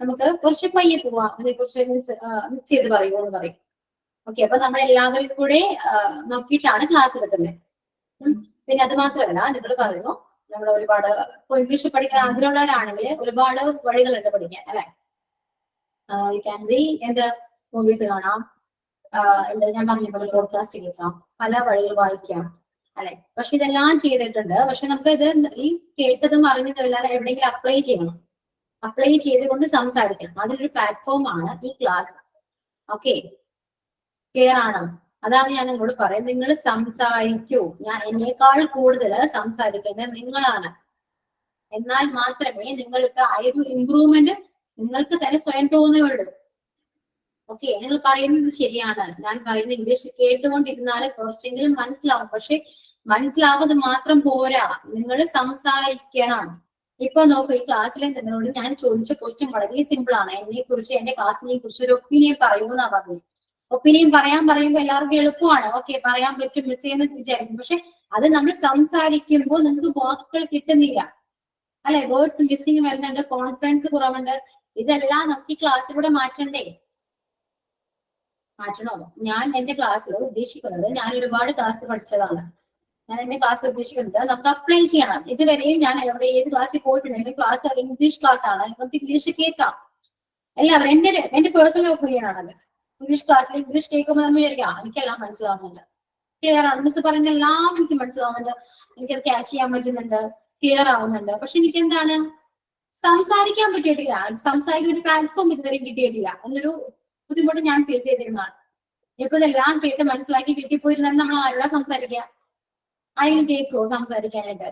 A: നമുക്ക് കുറച്ച് പയ്യെ പോവാം, അതിനെ കുറച്ച് മിക്സ് ചെയ്ത് പറയൂ എന്ന് പറയും. ഓക്കെ, അപ്പൊ നമ്മൾ എല്ലാവരും കൂടെ നോക്കിയിട്ടാണ് ക്ലാസ് എടുക്കുന്നത്. പിന്നെ അത് മാത്രമല്ല, നിങ്ങൾ പറയുന്നു നമ്മൾ ഒരുപാട് ഇപ്പൊ ഇംഗ്ലീഷ് പഠിക്കാൻ ആഗ്രഹമുള്ളവരാണെങ്കിൽ ഒരുപാട് വഴികളുണ്ട് പഠിക്കാൻ, അല്ലെ? യു ക്യാൻ സീ എന്ത് മൂവീസ് കാണാം, എന്താ ഞാൻ പറഞ്ഞ പോലെ പോഡ്കാസ്റ്റ് കേൾക്കാം, പല വഴികൾ വായിക്കാം, അല്ലെ? പക്ഷെ ഇതെല്ലാം ചെയ്തിട്ടുണ്ട്. പക്ഷെ നമുക്ക് ഇത് ഈ കേട്ടതും അറിഞ്ഞതും എല്ലാം എവിടെയെങ്കിലും അപ്ലൈ ചെയ്യണം. അപ്ലൈ ചെയ്തുകൊണ്ട് സംസാരിക്കണം. അതിനൊരു പ്ലാറ്റ്ഫോം ആണ് ഈ ക്ലാസ്. ഓക്കെ, ക്ലിയർ ആണോ? അതാണ് ഞാൻ നിങ്ങളോട് പറയുന്നത്. നിങ്ങൾ സംസാരിക്കൂ. ഞാൻ എന്നേക്കാൾ കൂടുതൽ സംസാരിക്കേണ്ടത് നിങ്ങളാണ്. എന്നാൽ മാത്രമേ നിങ്ങൾക്ക് ആ ഒരു ഇമ്പ്രൂവ്മെന്റ് നിങ്ങൾക്ക് തന്നെ സ്വയം തോന്നുകയുള്ളൂ. ഓക്കെ, നിങ്ങൾ പറയുന്നത് ശരിയാണ്. ഞാൻ പറയുന്ന ഇംഗ്ലീഷ് കേട്ടുകൊണ്ടിരുന്നാൽ കുറച്ചെങ്കിലും മനസ്സിലാവും. പക്ഷെ മനസ്സിലാവുന്നത് മാത്രം പോരാ, നിങ്ങൾ സംസാരിക്കണം. ഇപ്പൊ നോക്കൂ, ഈ ക്ലാസ്സിലെ നിങ്ങളോട് ഞാൻ ചോദിച്ച ക്വസ്റ്റ്യൻ വളരെ സിമ്പിൾ ആണ്. എന്നെ കുറിച്ച്, എന്റെ ക്ലാസ്സിനെ കുറിച്ച് ഒരു ഒപ്പീനിയൻ പറയുമെന്നാ പറഞ്ഞത്. ഒപ്പീനിയൻ പറയുമ്പോൾ എല്ലാവർക്കും എളുപ്പമാണ്. ഓക്കെ, പറയാൻ പറ്റും മിസ് എന്ന് വിചാരിക്കും. പക്ഷെ അത് നമ്മൾ സംസാരിക്കുമ്പോൾ നിങ്ങൾക്ക് വാക്കുകൾ കിട്ടുന്നില്ല, അല്ലെ? വേർഡ്സ് മിസ്സിങ് വരുന്നുണ്ട്, കോൺഫിഡൻസ് കുറവുണ്ട്. ഇതെല്ലാം നമുക്ക് ഈ ക്ലാസ്സിലൂടെ മാറ്റണ്ടേ? മാറ്റണോ? ഞാൻ എന്റെ ക്ലാസ്സിൽ ഉദ്ദേശിക്കുന്നത്, ഞാൻ ഒരുപാട് ക്ലാസ് പഠിച്ചതാണ്. ഞാൻ എന്റെ ക്ലാസ്സിൽ ഉദ്ദേശിക്കുന്നത് നമുക്ക് അപ്ലൈ ചെയ്യണം. ഇതുവരെയും ഞാൻ എവിടെ ഏത് ക്ലാസ്സിൽ പോയിട്ടുണ്ടെങ്കിൽ ക്ലാസ് ഇംഗ്ലീഷ് ക്ലാസ് ആണ്, നമുക്ക് ഇംഗ്ലീഷ് കേൾക്കാം. എല്ലാവരും എന്റെ പേഴ്സണൽ ഒപ്പീനിയൻ ആണത്. ഇംഗ്ലീഷ് ക്ലാസ്സിൽ ഇംഗ്ലീഷ് കേൾക്കുമ്പോൾ നമ്മൾ വിചാരിക്കാം എനിക്കെല്ലാം മനസ്സിലാവുന്നുണ്ട്, ക്ലിയർ ആണ്, മിസ് പറയുന്ന എല്ലാം എനിക്ക് മനസ്സിലാവുന്നുണ്ട്, എനിക്കത് ക്യാച്ച് ചെയ്യാൻ പറ്റുന്നുണ്ട്, ക്ലിയർ ആവുന്നുണ്ട്. പക്ഷെ എനിക്ക് എന്താണ് സംസാരിക്കാൻ പറ്റിയിട്ടില്ല, സംസാരിക്കുന്ന ഒരു പ്ലാറ്റ്ഫോം ഇതുവരെ കിട്ടിയിട്ടില്ല എന്നൊരു ബുദ്ധിമുട്ട് ഞാൻ ഫേസ് ചെയ്തിരുന്നതാണ്. ഇപ്പൊ ഇതെല്ലാം കേട്ട് മനസ്സിലാക്കി വീട്ടിൽ പോയിരുന്നാൽ നമ്മൾ ആരോടാ സംസാരിക്കുക? ആരെങ്കിലും കേൾക്കുമോ സംസാരിക്കാനായിട്ട്?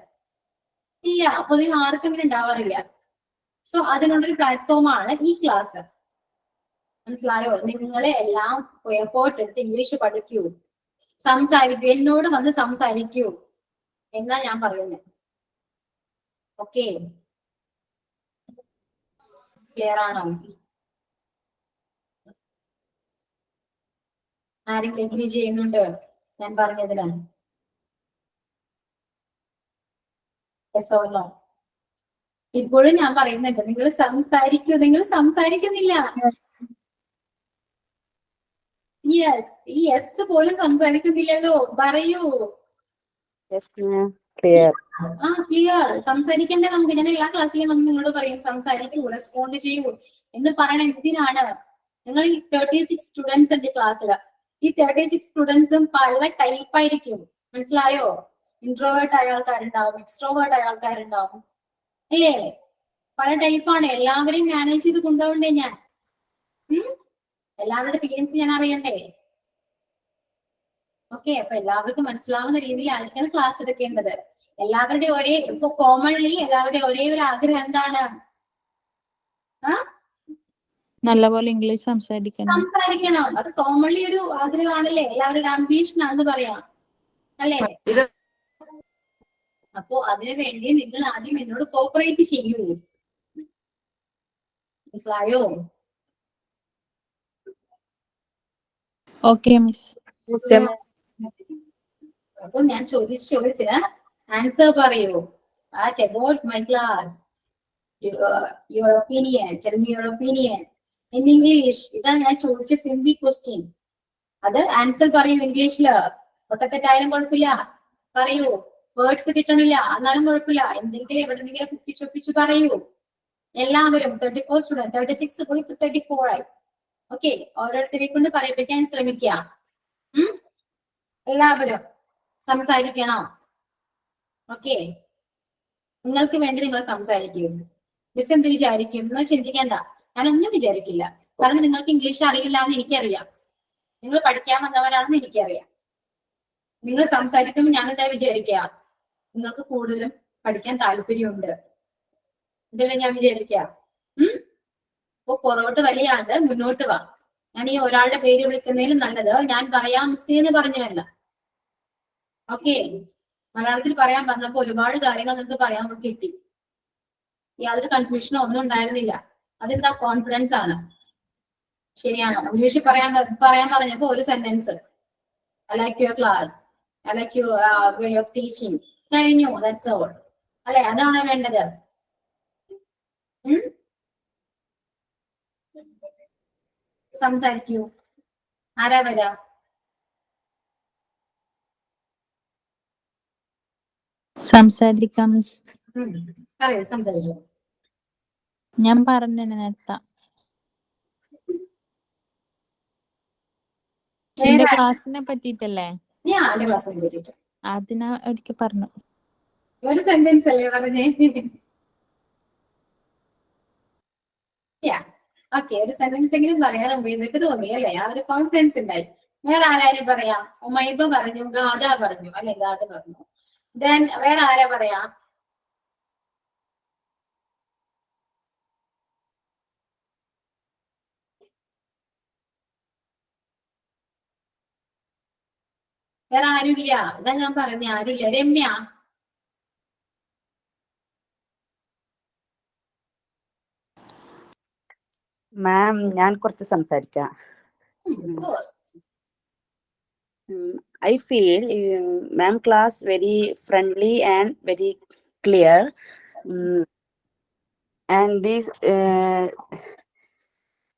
A: ഇല്ല, പൊതുവെ ആർക്കെങ്കിലും ഉണ്ടാവാറില്ല. സോ അതിനുള്ളൊരു പ്ലാറ്റ്ഫോമാണ് ഈ ക്ലാസ്. മനസ്സിലായോ? നിങ്ങളെ എല്ലാം എഫേർട്ട് എടുത്ത് ഇംഗ്ലീഷ് പഠിക്കൂ, സംസാരിക്കൂ, എന്നോട് വന്ന് സംസാരിക്കൂ എന്നാ ഞാൻ പറയുന്നത്. ഓക്കെ, ക്ലിയർ ആണോ? ആരെങ്കിലും എഗ്രി ചെയ്യുന്നുണ്ട് ഞാൻ പറഞ്ഞതിലാണ്? Yes or no? ഇപ്പോഴും ഞാൻ പറയുന്നുണ്ട്, നിങ്ങൾ സംസാരിക്കൂ. നിങ്ങൾ സംസാരിക്കുന്നില്ല. യെസ്, ഈ യെസ് പോലും സംസാരിക്കുന്നില്ലല്ലോ. പറയൂ.
B: ക്ലിയർ.
A: ക്ലിയർ. സംസാരിക്കണ്ടേ നമുക്ക്? ഞാൻ എല്ലാ ക്ലാസ്സിലും വന്ന് നിങ്ങളോട് പറയും സംസാരിക്കൂ, റെസ്പോണ്ട് ചെയ്യൂ എന്ന് പറയണ എന്തിനാണ്? നിങ്ങൾ ഈ 36 സ്റ്റുഡൻസ് ഉണ്ട് ക്ലാസ്സിൽ. ഈ 36 സ്റ്റുഡൻസും പല ടൈപ്പ് ആയിരിക്കും. മനസ്സിലായോ? ഇൻട്രോവേർട്ട് ആയ ആൾക്കാരുണ്ടാവും, എക്സ്ട്രോവേർട്ട് ആയ ആൾക്കാരുണ്ടാവും, അല്ലേ? പല ടൈപ്പാണ്. എല്ലാവരെയും മാനേജ് ചെയ്ത് കൊണ്ടുപോകണ്ടേ ഞാൻ? എല്ലാവരുടെ ഫീലിങ്സ് ഞാൻ അറിയണ്ടേ? ഓക്കെ, അപ്പൊ എല്ലാവർക്കും മനസ്സിലാവുന്ന രീതിയിലായിരിക്കണം ക്ലാസ് എടുക്കേണ്ടത്. എല്ലാവരുടെയും ഒരേ, ഇപ്പൊ കോമൺലി എല്ലാവരുടെയും ഒരേ ഒരു ആഗ്രഹം എന്താണ്?
C: നല്ലപോലെ ഇംഗ്ലീഷ് സംസാരിക്കണം.
A: അത് കോമൺലി ഒരു ആഗ്രഹമാണല്ലേ, എല്ലാവരുടെ അംബീഷൻ ആണെന്ന് പറയാം, അല്ലേ? അപ്പോ അതിനു വേണ്ടി നിങ്ങൾ ആദ്യം എന്നോട് കോപ്പറേറ്റ് ചെയ്യൂ. മനസ്സിലായോ?
C: Okay miss.
A: അപ്പൊ ഞാൻ ചോദിച്ച ചോദ്യത്തിന് ആൻസർ പറയൂ. About my class, your opinion, tell me your opinion in English. ഇതാ ഞാൻ ചോദിച്ച സിമ്പിൾ ക്വസ്റ്റ്യൻ. അത് ആൻസർ പറയൂ ഇംഗ്ലീഷില്. ഒട്ടത്തെറ്റായാലും കുഴപ്പമില്ല, പറയൂ. വേർഡ്സ് കിട്ടണില്ല എന്നാലും കുഴപ്പമില്ല, എന്തെങ്കിലും എവിടെന്നെങ്കിലും കുപ്പിച്ചൊപ്പിച്ച് പറയൂ. എല്ലാവരും 34 സ്റ്റുഡന്റ്, 36 പോയി 34 ആയി. ഓക്കെ, ഓരോരുത്തരെ കൊണ്ട് പറയിപ്പിക്കാൻ ശ്രമിക്കുക. എല്ലാവരും സംസാരിക്കണം. ഓക്കെ, നിങ്ങൾക്ക് വേണ്ടി നിങ്ങൾ സംസാരിക്കും. മിസ് എന്ത് വിചാരിക്കും എന്ന് ചിന്തിക്കേണ്ട. ഞാനൊന്നും വിചാരിക്കില്ല. കാരണം നിങ്ങൾക്ക് ഇംഗ്ലീഷ് അറിയില്ല എന്ന് എനിക്കറിയാം. നിങ്ങൾ പഠിക്കാൻ വന്നവരാണെന്ന് എനിക്കറിയാം. നിങ്ങൾ സംസാരിക്കുമ്പോൾ ഞാൻ എന്താ വിചാരിക്കുക? നിങ്ങൾക്ക് കൂടുതലും പഠിക്കാൻ താല്പര്യമുണ്ട്, ഇതല്ലേ ഞാൻ വിചാരിക്കുക. ഇപ്പൊ പുറകോട്ട് വലിയാണ്ട് മുന്നോട്ട് വാ. ഞാൻ ഈ ഒരാളുടെ പേര് വിളിക്കുന്നതിലും നല്ലത് ഞാൻ പറയാം മിസ് എന്ന് പറഞ്ഞുവല്ല. ഓക്കെ, മലയാളത്തിൽ പറയാൻ പറഞ്ഞപ്പോ ഒരുപാട് കാര്യങ്ങൾ നിങ്ങൾക്ക് പറയാൻ കിട്ടി. യാതൊരു കൺഫ്യൂഷനോ ഒന്നും ഉണ്ടായിരുന്നില്ല. അതെന്താ? കോൺഫിഡൻസ് ആണ്. ശരിയാണോ? ഇംഗ്ലീഷിൽ പറയാൻ പറഞ്ഞപ്പോ ഒരു sentence, I like your class, I like your way of teaching, കഴിഞ്ഞു. That's all. അല്ലെ? അതാണ് വേണ്ടത്. സംസാരിക്കൂ. ആരാ വരാ?
C: സംസാരിക്കാം മിസ്.
A: പറയൂ, സംസാരിച്ചോ.
C: ഞാൻ പറഞ്ഞു നേരത്തെ എന്റെ ക്ലാസ്സിനെ പറ്റിട്ടല്ലേ?
A: ഞാൻ എന്റെ ക്ലാസ്സിനെ പറ്റിട്ട്
C: അതിനാ ഒരിക്കൽ പറഞ്ഞു.
A: ഒരു സെന്റൻസ് അല്ലേ പറഞ്ഞേ? ഓക്കെ, ഒരു സെന്റൻസ് എങ്കിലും പറയാൻ ഉപയോഗിച്ച് തോന്നി അല്ലേ? ആ ഒരു കോൺഫിഡൻസ് ഉണ്ടായി. വേറെ ആരാരും പറയാം? ഉമൈബ പറഞ്ഞു, ഗാഥ പറഞ്ഞു, അല്ലെ? ഗാഥ പറഞ്ഞു. ദെൻ വേറെ ആരാ പറയാ? വേറെ ആരുമില്ല. ഇതാ ഞാൻ പറഞ്ഞ ആരുമില്ല. രമ്യ?
E: മാം, ഞാൻ കുറച്ച് സംസാരിക്കാം. I feel ma'am class very friendly and very clear, and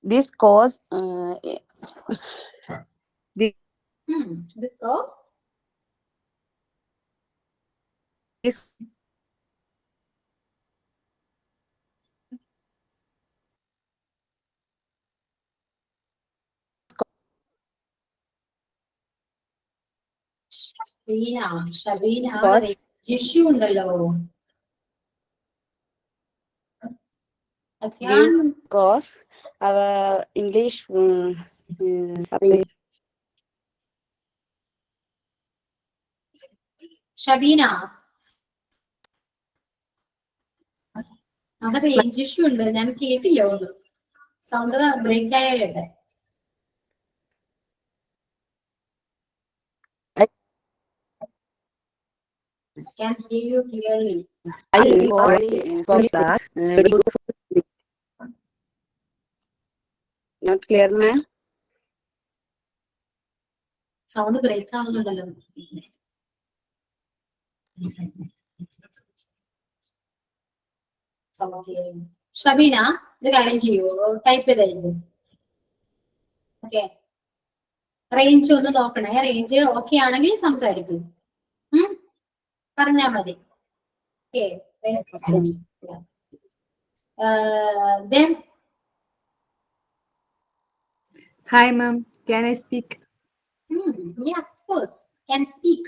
E: this course
A: This course?
E: this
A: Shabeena
E: course
A: Jishu ഉണ്ടല്ലോ.
E: course our English
A: ഷബീന അവിടെ റേഞ്ച് ഇഷ്യൂ ഉണ്ട്, ഞാൻ കേട്ടില്ല ഒന്നും. സൗണ്ട് ബ്രേക്ക് ആയ കേട്ടെ. Can hear you clearly.
E: I already spoke that. Not clear, ma'am.
A: Sound break ആവുന്നുണ്ടല്ലോ. ഷബീന ഒരു കാര്യം ചെയ്യൂ, ടൈപ്പ് ചെയ്തായിരിക്കും. ഓക്കെ, റേഞ്ച് ഒന്ന് നോക്കണേ. റേഞ്ച് ഓക്കെ ആണെങ്കിൽ സംസാരിക്കും, പറഞ്ഞാ മതി. Okay, then
F: Hi, ma'am. Can I speak?
A: yeah, of course, can speak.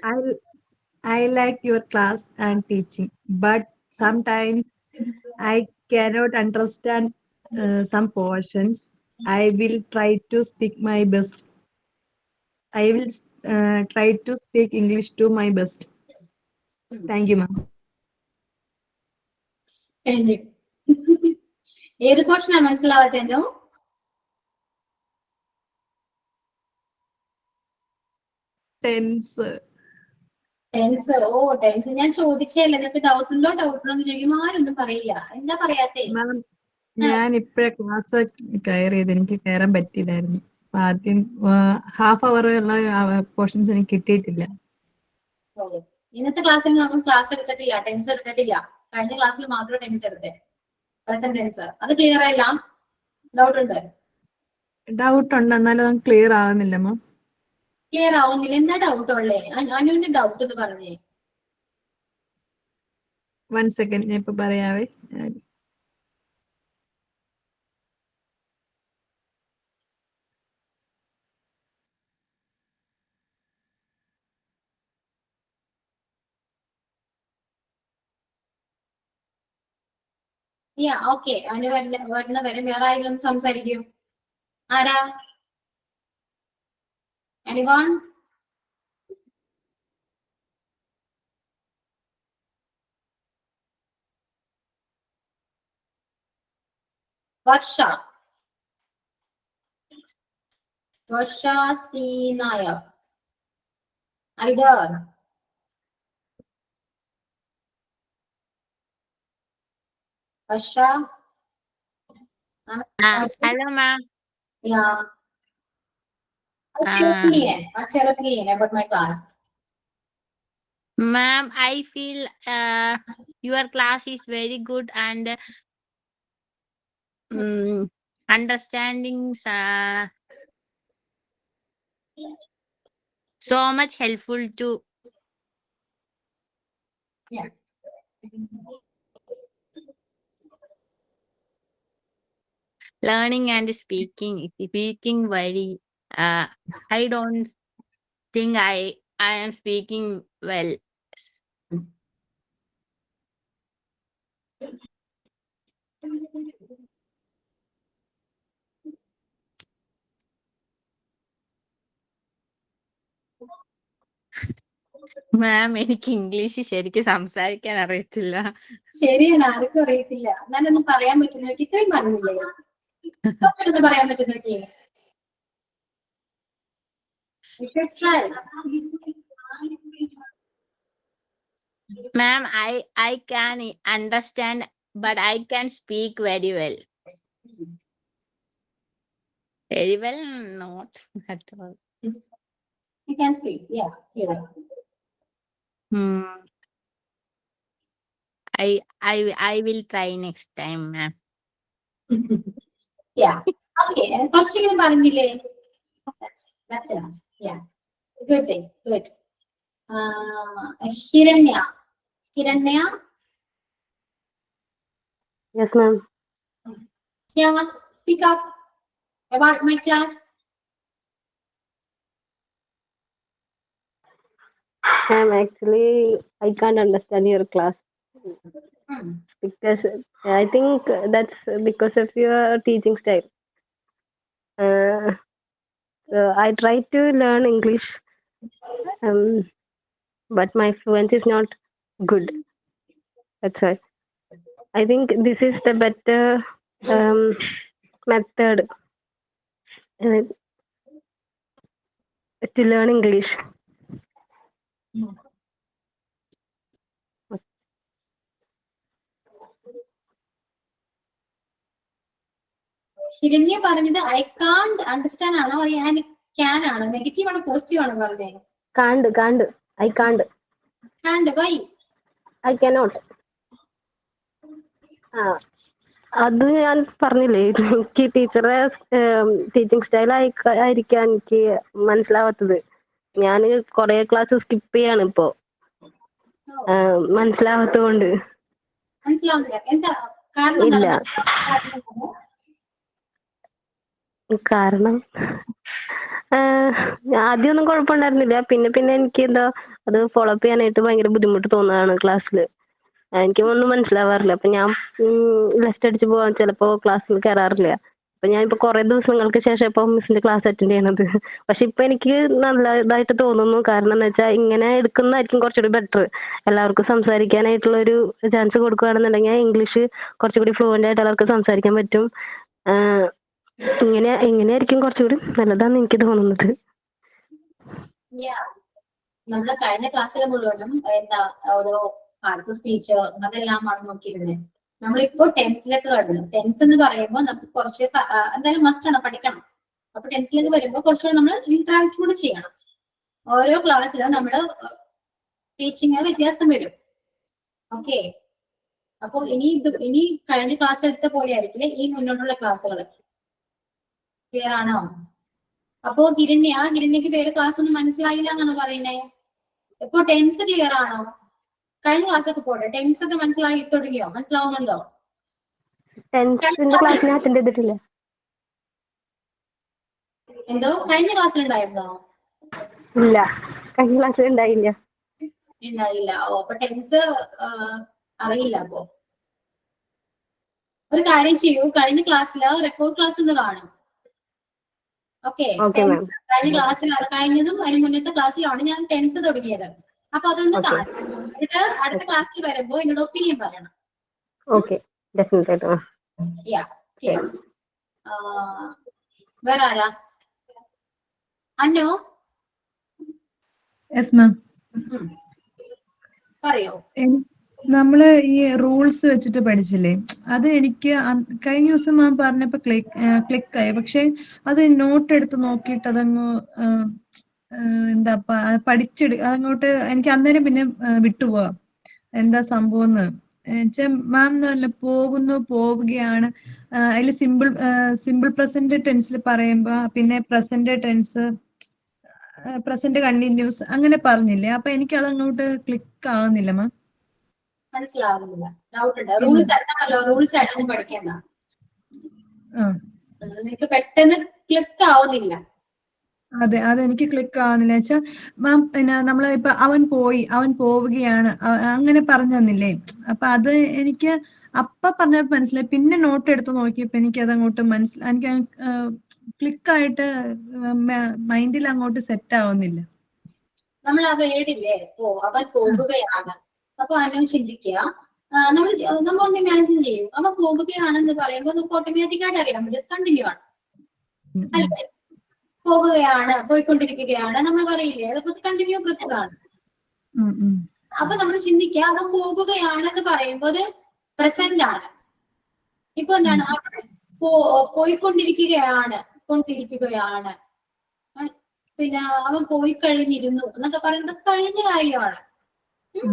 F: I like your class and teaching, but sometimes I cannot understand some portions. I will try to speak my best. I will try to speak English to my best. Thank you, ma'am.
A: ഏത് പോർഷനാ മനസ്സിലാവാത്തോ?
F: Tense.
A: Tense. ഓ, tense ഞാൻ ചോദിച്ചല്ലേ, നിനക്ക് doubt ഉണ്ടോ എന്ന് ചോദിക്കുമ്പോൾ ആരൊന്നും പറയില്ല. എന്താ പറയാത്തേ?
F: മാം, ഞാൻ ഇപ്പോഴേ ക്ലാസ് കയറിയത്, എനിക്ക് കയറാൻ പറ്റിയില്ലായിരുന്നു. ആദ്യം ഹാഫ് അവർ ഉള്ള പോർഷൻസ് എനിക്ക് കിട്ടിയിട്ടില്ല.
A: ഇന്നത്തെ ക്ലാസ്സിൽ നമ്മൾ ക്ലാസ് എടുത്തിട്ടില്ല, ടെൻസ് എടുത്തിട്ടില്ല. കഴിഞ്ഞ ക്ലാസ്സിൽ മാത്രം ടെൻസ് എടുത്തേ, പ്രസന്റ് ടെൻസ്. അത് ക്ലിയർ ആയില്ല? ഡൗട്ട് ഉണ്ട്?
F: ഡൗട്ട് ഉണ്ട്, എന്നാലും ക്ലിയർ ആവുന്നില്ല മാം.
A: ക്ലിയർ ആവുന്നില്ല? എന്താ ഡൗട്ട് ഉള്ളേ? അനുവിന്റെ ഡൗട്ട് എന്ന് പറഞ്ഞേ.
F: 1 സെക്കൻഡ്, ഞാൻ ഇപ്പൊ പറയാവേ.
A: ഓക്കെ, അനു വരുന്ന വരെ വേറെ ആരെങ്കിലും ഒന്ന് സംസാരിക്കും. ആരാ? Anyone? Varsha, Varsha C Nair. Either Varsha?
G: Hello, ma'am.
A: Yeah. What's your opinion about my class?
G: Ma'am, I feel your class is very good and understandings so much helpful to.
A: Yeah.
G: Learning and speaking very. I don't think I am speaking well. മാം, എനിക്ക് English ശരിക്കും സംസാരിക്കാൻ അറിയത്തില്ല.
A: ശരിയാണ്, ആർക്കും അറിയത്തില്ല. എന്നാലൊന്നും പറയാൻ പറ്റുന്ന ഇത്രയും പറഞ്ഞില്ലേ? പറയാൻ പറ്റുന്ന
G: Ma'am, I can understand, but I can speak very well. Very well, not at all.
A: You can speak, yeah.
G: I will try next time, ma'am.
A: Yeah. Okay, കുറച്ചെങ്കിലും പറഞ്ഞില്ലേ? That's enough. Yeah. Good thing. Good. Hiranya.
B: Yes, ma'am.
A: Yeah, speak up about my class.
B: Ma'am, actually, I can't understand your class because I think that's because of your teaching style. So I try to learn English, but my fluency is not good. That's why. I think this is the better method to learn English.
A: Hiranya പറഞ്ഞത് I can't understand ആണോ ഞാൻ can ആണോ negative ആണോ positive ആണോ പറഞ്ഞത്?
B: Can't. I can't.
A: കാണ്ട് Y?
B: I cannot. അത് ഞാൻ പറഞ്ഞില്ലേ, എനിക്ക് ടീച്ചറെ ടീച്ചിങ് സ്റ്റൈൽ ആയിരിക്കാം എനിക്ക് മനസ്സിലാവാത്തത്. ഞാൻ കുറെ ക്ലാസ് സ്കിപ്പ് ചെയ്യാണ് ഇപ്പോ, മനസ്സിലാവാത്തതുകൊണ്ട്.
A: മനസ്സിലാവുന്നില്ല എന്താ കാരണം?
B: ഇല്ല,
A: എന്താണ്?
B: കാരണം ആദ്യമൊന്നും കുഴപ്പമുണ്ടായിരുന്നില്ല. പിന്നെ എനിക്ക് എന്താ അത് ഫോളോ അപ്പ് ചെയ്യാനായിട്ട് ഭയങ്കര ബുദ്ധിമുട്ട് തോന്നുകയാണ് ക്ലാസ്സിൽ. എനിക്ക് ഒന്നും മനസ്സിലാവാറില്ല. അപ്പൊ ഞാൻ ലെഫ്റ്റ് അടിച്ച് പോവാൻ ചിലപ്പോ ക്ലാസ്സിൽ കയറാറില്ല. അപ്പൊ ഞാൻ ഇപ്പൊ കുറെ ദിവസങ്ങൾക്ക് ശേഷം ഇപ്പൊ മിസ്സിന്റെ ക്ലാസ് അറ്റൻഡ് ചെയ്യണത്. പക്ഷെ ഇപ്പൊ എനിക്ക് നല്ലതായിട്ട് തോന്നുന്നു. കാരണം എന്താ വെച്ചാൽ ഇങ്ങനെ എടുക്കുന്നതായിരിക്കും കുറച്ചുകൂടി ബെറ്റർ. എല്ലാവർക്കും സംസാരിക്കാനായിട്ടുള്ള ഒരു ചാൻസ് കൊടുക്കുകയാണെന്നുണ്ടെങ്കിൽ ഇംഗ്ലീഷ് കുറച്ചുകൂടി ഫ്ലുവന്റ് ആയിട്ട് എല്ലാവർക്കും സംസാരിക്കാൻ പറ്റും. എങ്ങനെയായിരിക്കും കുറച്ചുകൂടി നല്ലതാന്ന് എനിക്ക് തോന്നുന്നത്.
A: നമ്മള് കഴിഞ്ഞ ക്ലാസ്സിൽ മുഴുവനും എന്താ ഓരോ പാർട്സ് ഓഫ് സ്പീച്ച് അതെല്ലാമാണ് നോക്കിയിരുന്നത്. നമ്മളിപ്പോ ടെൻസിലേക്ക് കടന്നു. ടെൻസ് എന്ന് പറയുമ്പോൾ നമുക്ക് കുറച്ച് എന്തായാലും മസ്റ്റ് ആണ്, പഠിക്കണം. അപ്പൊ ടെൻസിലേക്ക് വരുമ്പോൾ കുറച്ചുകൂടെ നമ്മൾ ഇന്ററാക്ട് കൂടെ ചെയ്യണം. ഓരോ ക്ലാസ്സിലും നമ്മള് ടീച്ചിങ് വ്യത്യാസം വരും. ഓക്കെ, അപ്പൊ ഇനി കഴിഞ്ഞ ക്ലാസ് എടുത്ത പോലെ ആയിരിക്കില്ല ഈ മുന്നോട്ടുള്ള ക്ലാസ്സുകൾ. ക്ലിയർ ആണോ? അപ്പോ ഹിരണ്യക്ക് വേറെ ക്ലാസ് ഒന്നും മനസ്സിലായില്ല എന്നാണ് പറയുന്നേ. ഇപ്പൊ ടെൻസ് ക്ലിയർ ആണോ? കഴിഞ്ഞ ക്ലാസ് ഒക്കെ പോട്ടെ, ടെൻസ് ഒക്കെ മനസ്സിലായി തുടങ്ങിയോ? മനസ്സിലാവുന്നുണ്ടോ?
B: ക്ലാസ്സിൽ അറ്റൻഡ് ചെയ്തിട്ടില്ല.
A: എന്തോ കഴിഞ്ഞ ക്ലാസ്സിൽ ഉണ്ടായിരുന്നോ?
B: ഇല്ല, കഴിഞ്ഞ ക്ലാസ്സിൽ ഉണ്ടായില്ല.
A: ഓ, അപ്പൊ ടെൻസ് അറിയില്ല. അപ്പോ ഒരു കാര്യം ചെയ്യൂ, കഴിഞ്ഞ ക്ലാസ്സില് റെക്കോർഡ് ക്ലാസ് ഒന്ന് കാണും. ഓക്കെ, കഴിഞ്ഞ ക്ലാസ്സിലാണ്, കഴിഞ്ഞതും അതിന് മുന്നത്തെ ക്ലാസ്സിലാണ് ഞാൻ ടെൻസ് തുടങ്ങിയത്. അപ്പൊ അതൊന്ന് കാണും. എന്നിട്ട് അടുത്ത ക്ലാസ്സിൽ വരുമ്പോ എന്നോട് ഒപ്പീനിയൻ പറയണം. വേറെ ആരാ? അന്നോ? പറയോ.
F: നമ്മള് ഈ റൂൾസ് വെച്ചിട്ട് പഠിച്ചില്ലേ, അത് എനിക്ക് കഴിഞ്ഞ ദിവസം മാം പറഞ്ഞപ്പോ ക്ലിക്കായി. പക്ഷെ അത് നോട്ട് എടുത്ത് നോക്കിയിട്ട് അതങ്ങ് എന്താ അതങ്ങോട്ട് എനിക്ക് അന്നേരം പിന്നെ വിട്ടുപോവാ എന്താ സംഭവം എന്ന് വെച്ചാൽ. മാം എന്ന് പറഞ്ഞ പോവുകയാണ് അതിൽ സിമ്പിൾ പ്രസന്റ് ടെൻസിൽ പറയുമ്പോ പിന്നെ പ്രസന്റ് ടെൻസ്, പ്രസന്റ് കണ്ടിന്യൂസ് അങ്ങനെ പറഞ്ഞില്ലേ. അപ്പൊ എനിക്ക് അതങ്ങോട്ട് ക്ലിക്ക് ആവുന്നില്ല മാം.
A: മനസ്സിലാവുന്നില്ല, ഡൗട്ട് ഉണ്ട്. റൂൾസ് ആയിട്ടാണല്ലോ, റൂൾസ് ആയിട്ടൊന്നും പഠിക്കണ്ട. നിനക്ക് പെട്ടെന്ന് ക്ലിക്ക് ആവുന്നില്ല.
F: അതെനിക്ക് ക്ലിക്ക് ആവുന്നില്ല വെച്ചാൽ മാം പിന്നെ നമ്മള് ഇപ്പൊ അവൻ പോവുകയാണ് അങ്ങനെ പറഞ്ഞു തന്നില്ലേ. അപ്പൊ അത് എനിക്ക് അപ്പൊ പറഞ്ഞപ്പോ മനസ്സിലായി. പിന്നെ നോട്ട് എടുത്ത് നോക്കിയപ്പോ എനിക്ക് അതങ്ങോട്ട് എനിക്ക് ക്ലിക്കായിട്ട് മൈൻഡിൽ അങ്ങോട്ട് സെറ്റ് ആവുന്നില്ല.
A: നമ്മൾ ആ വേർഡില്ലേ, അവൻ പോകുകയാണ്. അപ്പൊ അതിനും ചിന്തിക്കുക, നമ്മളൊന്ന് ഇമാജിൻ ചെയ്യും. അവൻ പോകുകയാണെന്ന് പറയുമ്പോൾ നമുക്ക് ഓട്ടോമാറ്റിക് ആയിട്ട് അറിയാം ഇത് കണ്ടിന്യൂ ആണ്, അല്ലേ? പോകുകയാണ്, പോയിക്കൊണ്ടിരിക്കുകയാണ് നമ്മൾ പറയില്ലേ, അതപ്പോ കണ്ടിന്യൂ പ്രോസസ് ആണ്. അപ്പൊ നമ്മൾ ചിന്തിക്കുക, അവൻ പോകുകയാണെന്ന് പറയുമ്പോൾ അത് പ്രസന്റ് ആണ്. ഇപ്പൊ എന്താണ്? പോയിക്കൊണ്ടിരിക്കുകയാണ്, പിന്നെ അവൻ പോയി കഴിഞ്ഞിരുന്നു എന്നൊക്കെ പറയുന്നത് കഴിഞ്ഞ കാര്യമാണ്.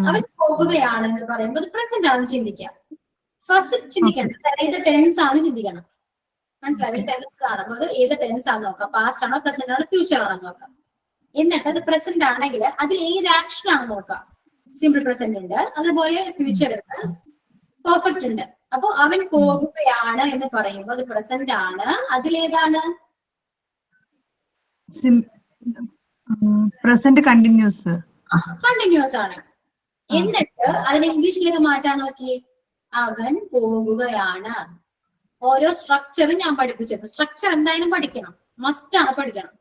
A: അവൻ പോകുകയാണെന്ന് പറയുമ്പോൾ പ്രസന്റ് ആണെന്ന് ചിന്തിക്കാം. ഫസ്റ്റ് ചിന്തിക്കണം ഏത് ടെൻസ് ആണെന്ന് ചിന്തിക്കണം. മനസ്സിലായി? ഒരു സെൻസ് കാണുമ്പോൾ അത് ഏത് ടെൻസ് ആണെന്ന് നോക്കാം. പാസ്റ്റ് ആണോ, പ്രസന്റ് ആണോ, ഫ്യൂച്ചർ ആണോ നോക്കാം. എന്നിട്ട് അത് പ്രസന്റ് ആണെങ്കിൽ അതിൽ ഏത് ആക്ഷൻ ആണെന്ന് നോക്കാം. സിമ്പിൾ പ്രസന്റ് ഉണ്ട്, അതുപോലെ ഫ്യൂച്ചർ ഉണ്ട്, പെർഫെക്റ്റ് ഉണ്ട്. അപ്പൊ അവൻ പോകുകയാണ് എന്ന് പറയുമ്പോൾ അത് പ്രസന്റ് ആണ്. അതിലേതാണ്?
F: പ്രസന്റ് കണ്ടിന്യൂസ്
A: ആണ്. എന്നിട്ട് അതിനെ ഇംഗ്ലീഷിലേക്ക് മാറ്റാൻ നോക്കി, അവൻ പോകുകയാണ്. ഓരോ സ്ട്രക്ചറും ഞാൻ പഠിപ്പിച്ചത്. സ്ട്രക്ചർ എന്തായാലും പഠിക്കണം, മസ്റ്റ് ആണ് പഠിക്കണം.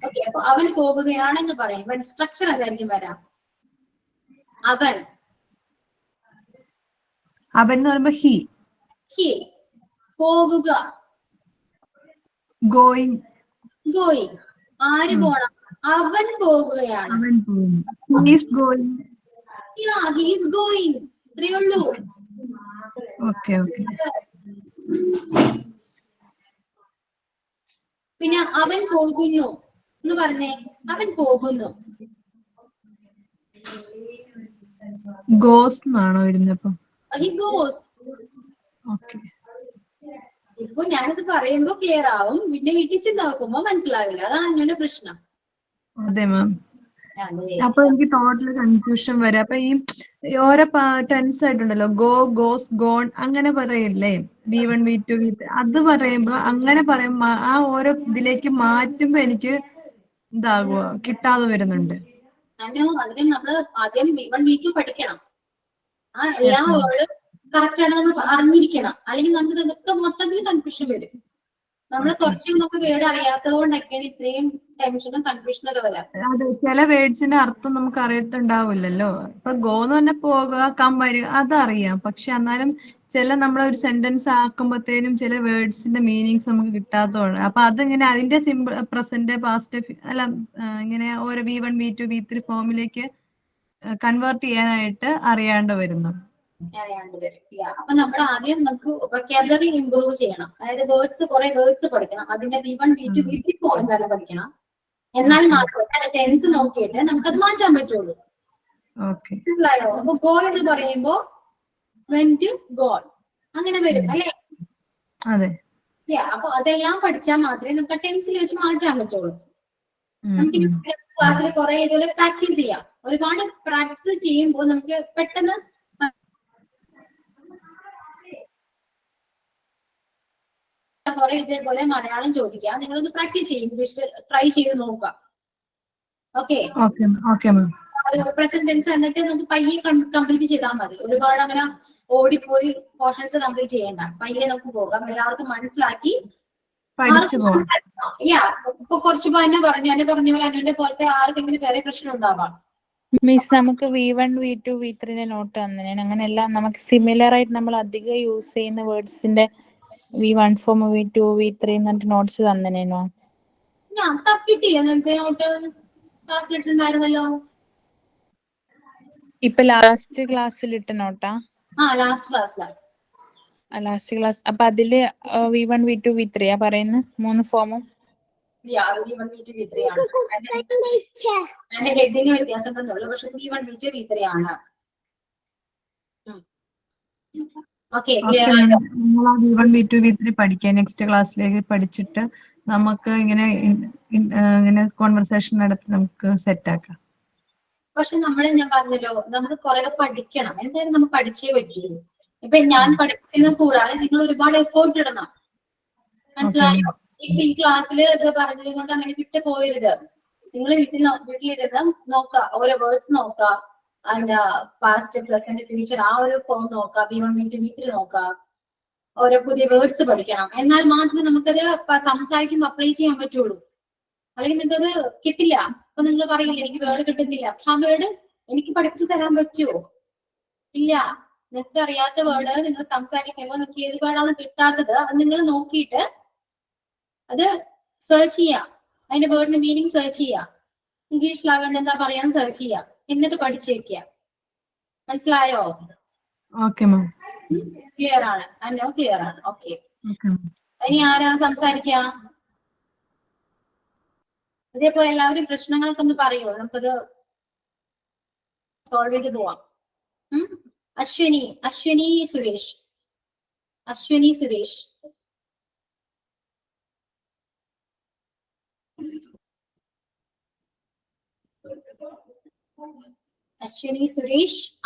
A: ഓക്കെ, അപ്പൊ അവൻ പോകുകയാണെന്ന് പറയുമ്പോൾ സ്ട്രക്ചർ എന്തായിരിക്കും വരാം?
F: അവൻ എന്ന് പറയുമ്പോ ഹി.
A: He. പോവുക.
F: ഗോയിങ്.
A: Going. ആര് പോണം? അവൻ പോകുകയാണ്.
F: അവൻ പോകുന്നു. He is going.
A: Yeah, he is going. ഇത്രയേ ഉള്ളൂ.
F: Okay.
A: പിന്നെ അവൻ പോകുന്നു എന്ന് പറഞ്ഞേ. അവൻ പോകുന്നു.
F: ഗോസ് എന്നാണോ വരുന്നപ്പോ?
A: He goes.
F: ഓക്കെ.
A: ഇപ്പൊ ഞാനത് പറയുമ്പോ ക്ലിയർ ആവും, പിന്നെ വീട്ടിൽ ചെന്ന് നോക്കുമ്പോ മനസ്സിലാവില്ല. അതാണ് എന്നോട് പ്രശ്നം.
F: അതെ മാം.
A: അതെ.
F: അപ്പൊ എനിക്ക് ടോട്ടൽ കൺഫ്യൂഷൻ വരാം. അപ്പൊ ഈ ഓരോ ടെൻസ് ആയിട്ടുണ്ടല്ലോ, ഗോ, ഗോസ്, ഗോൺ അങ്ങനെ പറയില്ലേ, V1 V2 V3, അത് പറയുമ്പോ അങ്ങനെ പറയുമ്പോ ആ ഓരോ ഇതിലേക്ക് മാറ്റുമ്പോ എനിക്ക് ഇതാകുക കിട്ടാതെ വരുന്നുണ്ട്.
A: അതിന് നമ്മള് ആദ്യം V1 V2 പഠിക്കണം. ആ എല്ലാ വേർഡും കറക്റ്റ് ആണ് നമ്മൾ അറിഞ്ഞിരിക്കണം. അല്ലെങ്കിൽ നമുക്ക് ഇതൊക്കെ മൊത്തത്തിൽ കൺഫ്യൂഷൻ വരും. നമ്മൾ കുറച്ച് നമുക്ക് വേർഡ് അറിയാത്തത് കൊണ്ടൊക്കെയാണ് ഇത്രയും ടെൻഷനും കൺഫ്യൂഷനും ഒക്കെ വരാം.
F: അതെ, ചില വേർഡ്സിന്റെ അർത്ഥം നമുക്ക് അറിയത്തുണ്ടാവില്ലല്ലോ. ഇപ്പൊ ഗോ എന്ന് പറഞ്ഞാൽ പോകുക, കം വരിക, അതറിയാം. പക്ഷെ എന്നാലും ചില നമ്മളൊരു സെന്റൻസ് ആക്കുമ്പോഴത്തേനും ചില വേർഡ്സിന്റെ മീനിങ്സ് നമുക്ക് കിട്ടാത്തതാണ്. അപ്പൊ അതിങ്ങനെ അതിന്റെ സിമ്പിൾ പ്രസന്റ് പാസ്റ്റ് അല്ല ഇങ്ങനെ ഓരോ V1 V2 V3 ഫോമിലേക്ക് കൺവേർട്ട് ചെയ്യാനായിട്ട് അറിയാണ്ട് വരുന്നു.
A: അപ്പൊ നമ്മൾ ആദ്യം നമുക്ക് വൊക്കാബുലറി ഇംപ്രൂവ് ചെയ്യണം. അതായത് കുറെ വേർഡ്സ് പഠിക്കണം. അതിന്റെ V1 V2 V3 ഫോം തന്നെ പഠിക്കണം. എന്നാൽ മാത്രമേ ടെൻസ് നോക്കിയിട്ട് നമുക്കത് മാറ്റാൻ പറ്റുള്ളൂ. മനസ്സിലായോ? അപ്പൊ ഗോ എന്ന് പറയുമ്പോ went to gone അങ്ങനെ വരും അല്ലെ?
F: അതെ.
A: അപ്പൊ അതെല്ലാം പഠിച്ചാൽ മാത്രമേ നമുക്ക് ടെൻസിൽ വെച്ച് മാറ്റാൻ പറ്റുള്ളൂ. നമുക്ക് ക്ലാസ്സിൽ കുറെ ഇതുപോലെ പ്രാക്ടീസ് ചെയ്യാം. ഒരുപാട് പ്രാക്ടീസ് ചെയ്യുമ്പോൾ നമുക്ക് പെട്ടെന്ന് കുറെ ഇതേപോലെ മലയാളം ചോദിക്കാം. നിങ്ങളൊന്ന് പ്രാക്ടീസ് ചെയ്യും, ഇംഗ്ലീഷിൽ ട്രൈ ചെയ്ത് നോക്കുക. ഓക്കെ. പ്രസന്റ് ടെൻസ് എന്നിട്ട് നമുക്ക് പയ്യെ കംപ്ലീറ്റ് ചെയ്താൽ മതി. ഒരുപാട് അങ്ങനെ ഓടിപ്പോയി പോർഷൻസ് കംപ്ലീറ്റ് ചെയ്യണ്ട. പയ്യെ നമുക്ക് പോകാം. എല്ലാവർക്കും മനസ്സിലാക്കി ഇപ്പൊ കുറച്ച് എന്നെ പറഞ്ഞ പോലെ അനുവിന്റെ പോലത്തെ ആർക്കെങ്കിലും വേറെ പ്രശ്നം ഉണ്ടാവാം.
C: മിസ്, നമുക്ക് V1 V2 V3 നോട്ട് തന്നെ അങ്ങനെയല്ല, നമുക്ക് സിമിലർ ആയിട്ട് നമ്മൾ അധികം യൂസ് ചെയ്യുന്ന വേർഡ്സിന്റെ V1 ഫോം V2 V3 എന്നിട്ട് നോട്ട്സ് തന്നേനോ?
A: ഞാൻ തപ്പിട്ടില്ല. നിങ്ങൾക്ക് നോട്ട് ക്ലാസ്സിലിട്ടുണ്ടായിരുന്നല്ലോ.
C: ഇപ്പൊ ലാസ്റ്റ് ക്ലാസ്സിൽ ഇട്ട നോട്ടാ?
A: ലാസ്റ്റ് ക്ലാസ്സിലാണ്.
C: Last class. അപ്പൊ അതില് V1 V2 V3 ആ പറയുന്നത്, 3 ഫോമും?
A: V1 V2 V3 ആണ്. അതിന്റെ ഹെഡിങ് വ്യത്യാസം ഉണ്ടല്ലോ, പക്ഷെ V1 V2 V3 ആണ്.
F: V1 V2 V3 പഠിക്കാം. നെക്സ്റ്റ് ക്ലാസ്സിലേക്ക് പഠിച്ചിട്ട് നമുക്ക് ഇങ്ങനെ കോൺവെർസേഷൻ നടത്തി നമുക്ക് സെറ്റ് ആക്കാം.
A: പക്ഷെ ഞാൻ പറഞ്ഞല്ലോ, നമ്മൾ കുറെ പഠിക്കണം. എന്തായാലും നമ്മൾ പഠിച്ചേ പറ്റുള്ളൂ. ഇപ്പൊ ഞാൻ പഠിക്കുന്നത് കൂടാതെ നിങ്ങൾ ഒരുപാട് എഫേർട്ട് ഇടണം. മനസ്സിലായോ? ഇപ്പൊ ഈ ക്ലാസ്സിൽ ഇത് പറഞ്ഞത് കൊണ്ട് അങ്ങനെ വിട്ടു പോയരുത്. നിങ്ങൾ വീട്ടിലിരുന്ന് നോക്കുക, ഓരോ വേർഡ്സ് നോക്കുക, അതിന്റെ പാസ്റ്റ് പ്രസന്റ് ഫ്യൂച്ചർ ആ ഒരു ഫോം നോക്കുക, V1 V2 V3 നോക്കുക, ഓരോ പുതിയ വേർഡ്സ് പഠിക്കണം. എന്നാൽ മാത്രമേ നമുക്കത് സംസാരിക്കുമ്പോൾ അപ്ലൈ ചെയ്യാൻ പറ്റുള്ളൂ. അല്ലെങ്കിൽ നിങ്ങൾക്കത് കിട്ടില്ല. അപ്പൊ നിങ്ങൾ പറയില്ല എനിക്ക് വേർഡ് കിട്ടുന്നില്ല. പക്ഷെ ആ വേർഡ് എനിക്ക് പഠിപ്പിച്ചു തരാൻ പറ്റുമോ? ഇല്ല. നിങ്ങൾക്ക് അറിയാത്ത വേർഡ് നിങ്ങൾ സംസാരിക്കുമ്പോൾ നിങ്ങൾക്ക് ഏത് വേർഡാണ് കിട്ടാത്തത് അത് നിങ്ങൾ നോക്കിയിട്ട് അത് സെർച്ച് ചെയ്യാം. അതിന്റെ വേർഡിന്റെ മീനിങ് സെർച്ച് ചെയ്യാം. ഇംഗ്ലീഷിലാവേണ്ട എന്താ പറയാന്ന് സെർച്ച് ചെയ്യാം. എന്നിട്ട് പഠിച്ചു വെക്കുക. മനസ്സിലായോ? ക്ലിയർ ആണ്? ക്ലിയർ ആണ്. ഓക്കെ. ഇനി ആരാ സംസാരിക്കുക? അതേപോലെ എല്ലാവരും പ്രശ്നങ്ങളൊക്കെ ഒന്ന് പറയുമോ? നമുക്കത് സോൾവ് ചെയ്ത് പോവാം. Ashwini Suresh. Ashwini Suresh.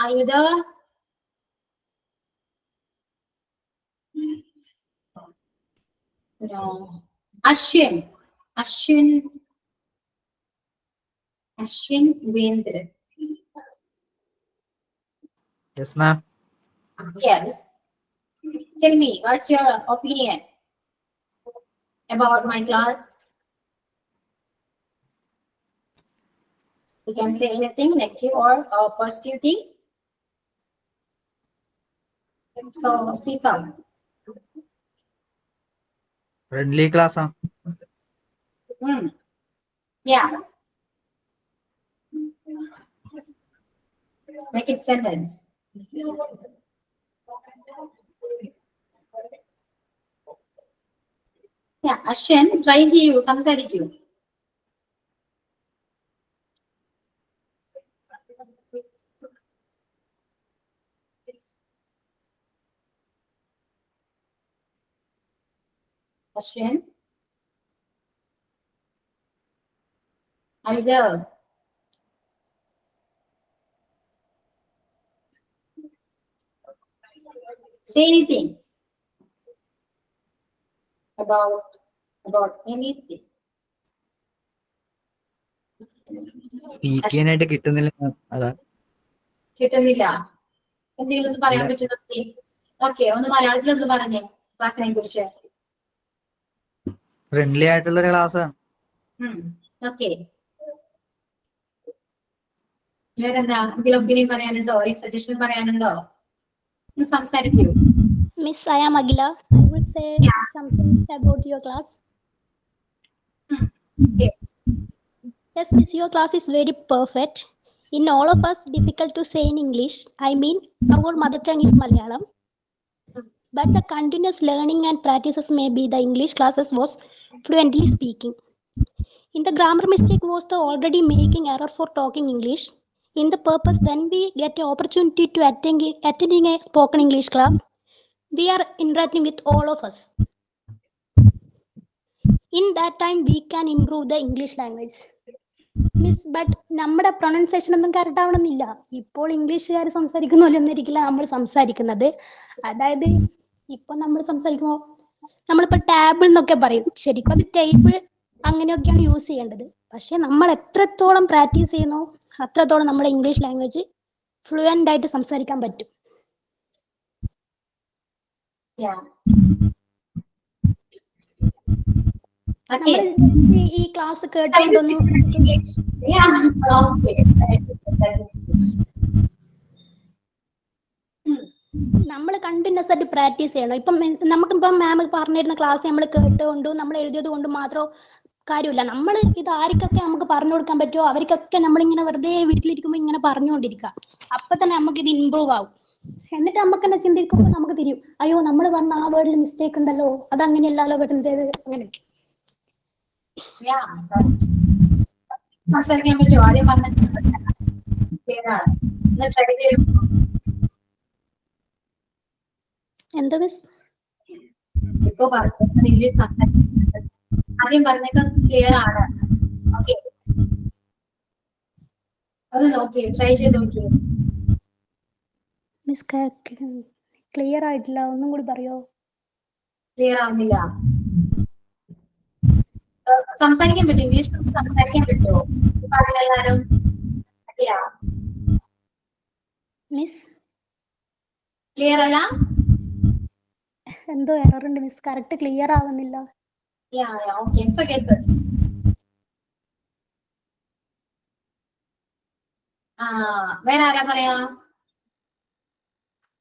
A: are you there? No. Ashwin Vendra.
H: Yes, ma'am.
A: Yes. Tell me, what's your opinion about my class? You can say anything negative or positive thing. So speak up.
H: Friendly ക്ലാസ്സാ.
A: Yeah. Make it sentence. Yeah, Ashwin, try ചെയ്യൂ, സംസാരിക്കൂ. Ashwin? Are you there? Say anything about anything.
H: Speak ചെയ്യാനായിട്ട് കിട്ടുന്നില്ല. അതാ
A: കിട്ടുന്നില്ല. എന്തെങ്കിലും ഒന്ന് പറയാൻ
H: ഇല്ല.
A: പറ്റുന്ന? ഓക്കെ, ഒന്ന് മലയാളത്തിൽ ഒന്ന് പറഞ്ഞേ ക്ലാസ്സിനെ കുറിച്ച്.
H: ഫ്രണ്ട്ലി ആയിട്ടുള്ള ഒരു ക്ലാസ്സാണ്.
A: ഓക്കെ, വേറെന്താ? എന്തെങ്കിലും ഒപ്പീനിയൻ പറയാനുണ്ടോ? ഈ സജഷൻ പറയാനുണ്ടോ? ഒന്ന് സംസാരിക്കൂ.
I: Miss, I am Agila. I will say something about your class.
A: Okay.
I: Yes, Miss, your class is very perfect. In all of us, difficult to say in English. I mean, our mother tongue is Malayalam. But the continuous learning and practices maybe the English classes was fluently speaking. In the grammar mistake was the already making error for talking English. In the purpose, when we get the opportunity to attending a spoken English class, we are interacting with all of us. In that time, we can improve the English language. Miss, but നമ്മുടെ pronunciation ഒന്നും correct ആവണമെന്നില്ല. ഇപ്പോൾ ഇംഗ്ലീഷുകാർ സംസാരിക്കുന്ന പോലെ ഒന്നിരിക്കില്ല നമ്മൾ സംസാരിക്കുന്നത്. അതായത് ഇപ്പൊ നമ്മൾ സംസാരിക്കുമ്പോൾ നമ്മളിപ്പോ ടേബിൾ എന്നൊക്കെ പറയും. ശരിക്കും അത് ടേബിൾ അങ്ങനെയൊക്കെയാണ് യൂസ് ചെയ്യേണ്ടത്. പക്ഷെ നമ്മൾ എത്രത്തോളം പ്രാക്ടീസ് ചെയ്യുന്നോ അത്രത്തോളം നമ്മുടെ ഇംഗ്ലീഷ് ലാംഗ്വേജ് ഫ്ലുവൻ്റ് ആയിട്ട് സംസാരിക്കാൻ പറ്റും. നമ്മൾ ജസ്റ്റ് ഈ ക്ലാസ് കേട്ടോണ്ടൊന്നും നമ്മൾ കണ്ടിന്യൂസ് ആയിട്ട് പ്രാക്ടീസ് ചെയ്യണം. ഇപ്പം നമുക്കിപ്പം മാം പറഞ്ഞിരുന്ന ക്ലാസ് നമ്മൾ കേട്ടുകൊണ്ടും നമ്മൾ എഴുതിയത് കൊണ്ടും മാത്രം കാര്യമില്ല. നമ്മൾ ഇത് ആർക്കൊക്കെ നമുക്ക് പറഞ്ഞു കൊടുക്കാൻ പറ്റുമോ അവർക്കൊക്കെ നമ്മളിങ്ങനെ വെറുതെ വീട്ടിലിരിക്കുമ്പോൾ ഇങ്ങനെ പറഞ്ഞുകൊണ്ടിരിക്കുക. അപ്പൊ തന്നെ നമുക്ക് ഇത് ഇമ്പ്രൂവ് ആവും. എന്നിട്ട് നമുക്ക് തന്നെ ചിന്തിക്കുമ്പോൾ നമുക്ക് തിരിയും, അയ്യോ നമ്മൾ പറഞ്ഞ ആ വേർഡിൽ മിസ്റ്റേക്ക് ഉണ്ടല്ലോ, അത് അങ്ങനെയല്ലല്ലോ വരുന്നത്, അങ്ങനെയൊക്കെ.
A: സംസാരിക്കാൻ പറ്റുമോ? ആദ്യം പറഞ്ഞ
I: എന്താ മിസ്?
A: ഇപ്പൊ പറഞ്ഞ ഇംഗ്ലീഷ് സംസാരിക്കുന്നത് ആദ്യം പറഞ്ഞൊക്കെ ക്ലിയർ ആണ്. ഓക്കെ, അത് നോക്കി ട്രൈ ചെയ്ത് നോക്കി.
I: മിസ് ക്ലിയർ ആയിട്ടില്ല, ഒന്നും കൂടി പറയോ?
A: ക്ലിയർ ആവുന്നില്ല. സംസാരിക്കാൻ പറ്റുമോ? ഇംഗ്ലീഷ് സംസാരിക്കാൻ പറ്റുമോ? പറഞ്ഞെല്ലാരും
I: മിസ്
A: ക്ലിയർ അല്ല?
I: എന്തോ എറർ ഉണ്ട് മിസ്, കറക്റ്റ് ക്ലിയർ ആവുന്നില്ല.
A: Okay, it's okay, it's okay. വേറെ ആരാ പറയാ?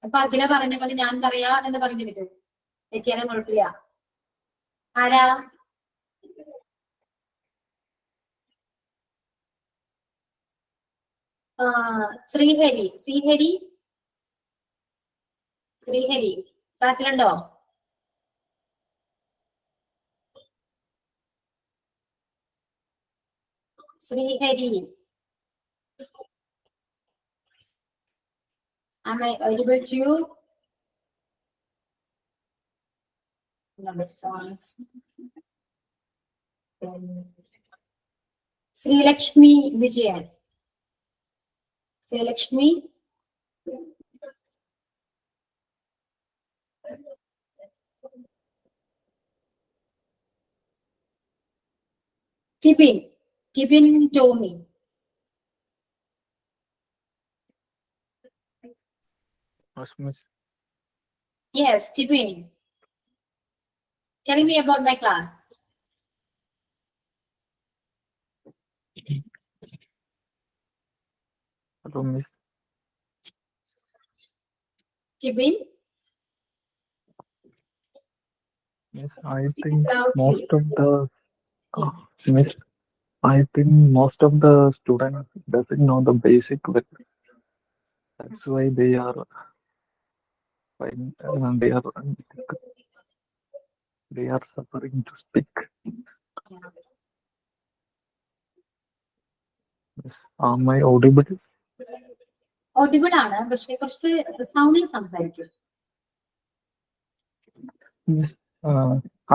A: അപ്പൊ അതിലെ പറഞ്ഞ പോലെ ഞാൻ പറയാ എന്ന് പറഞ്ഞു പറ്റും, തെറ്റിയാലും കുഴപ്പമില്ല. ആരാ? ശ്രീഹരി, ശ്രീഹരി, ശ്രീഹരി ക്ലാസ്സിലുണ്ടോ? Srihari, am I audible to you? No response. Sri Lakshmi Vijayan. Sri Lakshmi. Tippin Tommy. Yes, Tippin. Tell me about my class.
H: Hello, Miss.
A: Tippin.
J: Miss, I
A: Speak
J: think
A: loudly.
J: most of the Miss, I think most of the students doesn't know the basic with. That's why they are they are suffering to speak. Miss, am I audible?
A: Audible ആണ്, പക്ഷെ കുറച്ച് സൗണ്ടിൽ സംസാരിക്കും.
J: Miss,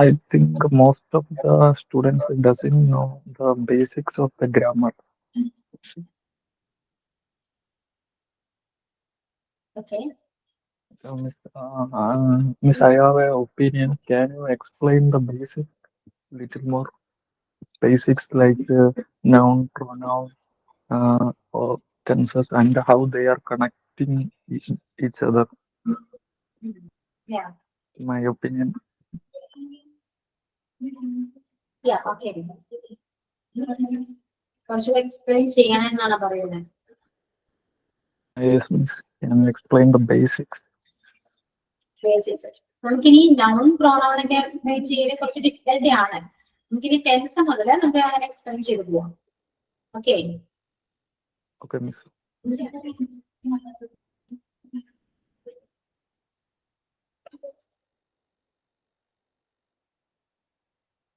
J: I think most of the students doesn't know the basics of the grammar.
A: Okay,
J: So, Miss, I have an opinion. Can you explain the basics little more? Basics like noun, pronoun, or tenses, and how they are connecting each other.
A: yeah,
J: My opinion.
A: yeah, okay. കുറച്ചുകൂടെ explain ചെയ്യണം എന്നാണ് പറയുന്നത്.
J: Yes, Miss. Can you explain the basics?
A: Basics നമുക്കിനി noun pronoun ഒക്കെ explain ചെയ്യല് കുറച്ച് difficulty ആണ്. നമുക്കിനി ടെൻസ് മുതൽ നമുക്ക് അങ്ങനെ എക്സ്പ്ലെയിൻ ചെയ്ത് പോവാം. Okay,
J: Okay, Miss.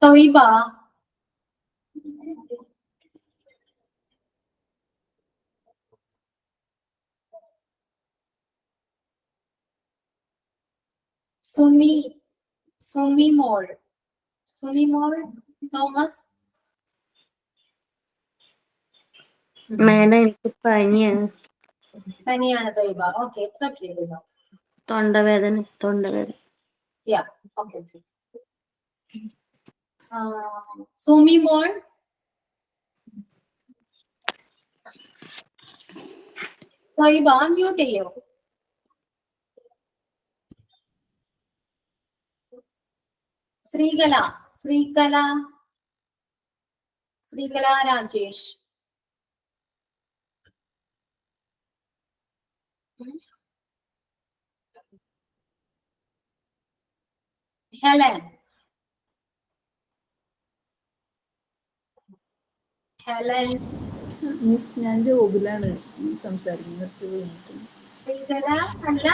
A: Thoiba, Sumimol, Thomas.
B: Madam എനിക്ക് പനിയാണ്.
A: പനിയാണ് Thoiba. Okay, it's okay Thoiba.
B: തൊണ്ടവേദന.
A: Yeah, okay. Sumimol, Thoiba mute ചെയ്യോ? ശ്രീകല രാജേഷ്. ഹെലൻ,
F: മിസ് ഞാൻ ജോബിലാണ് സംസാരിക്കുന്നത്.
A: ശ്രീകല അല്ല,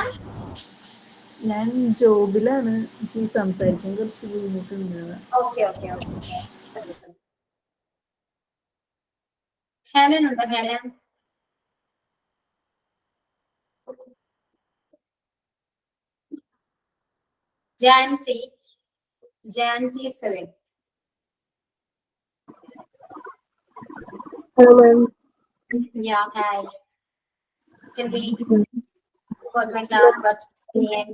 F: ഞാൻ ജോബിലാണ് സംസാരിക്കാൻ കുറച്ച് ബുദ്ധിമുട്ടുണ്ട്.
A: ഓക്കെ. ഹെലൻ ഉണ്ടോ? Helen, Jancy seven.
B: Hello, ma'am.
A: Yeah, hi. Tell me about my class. What's your name?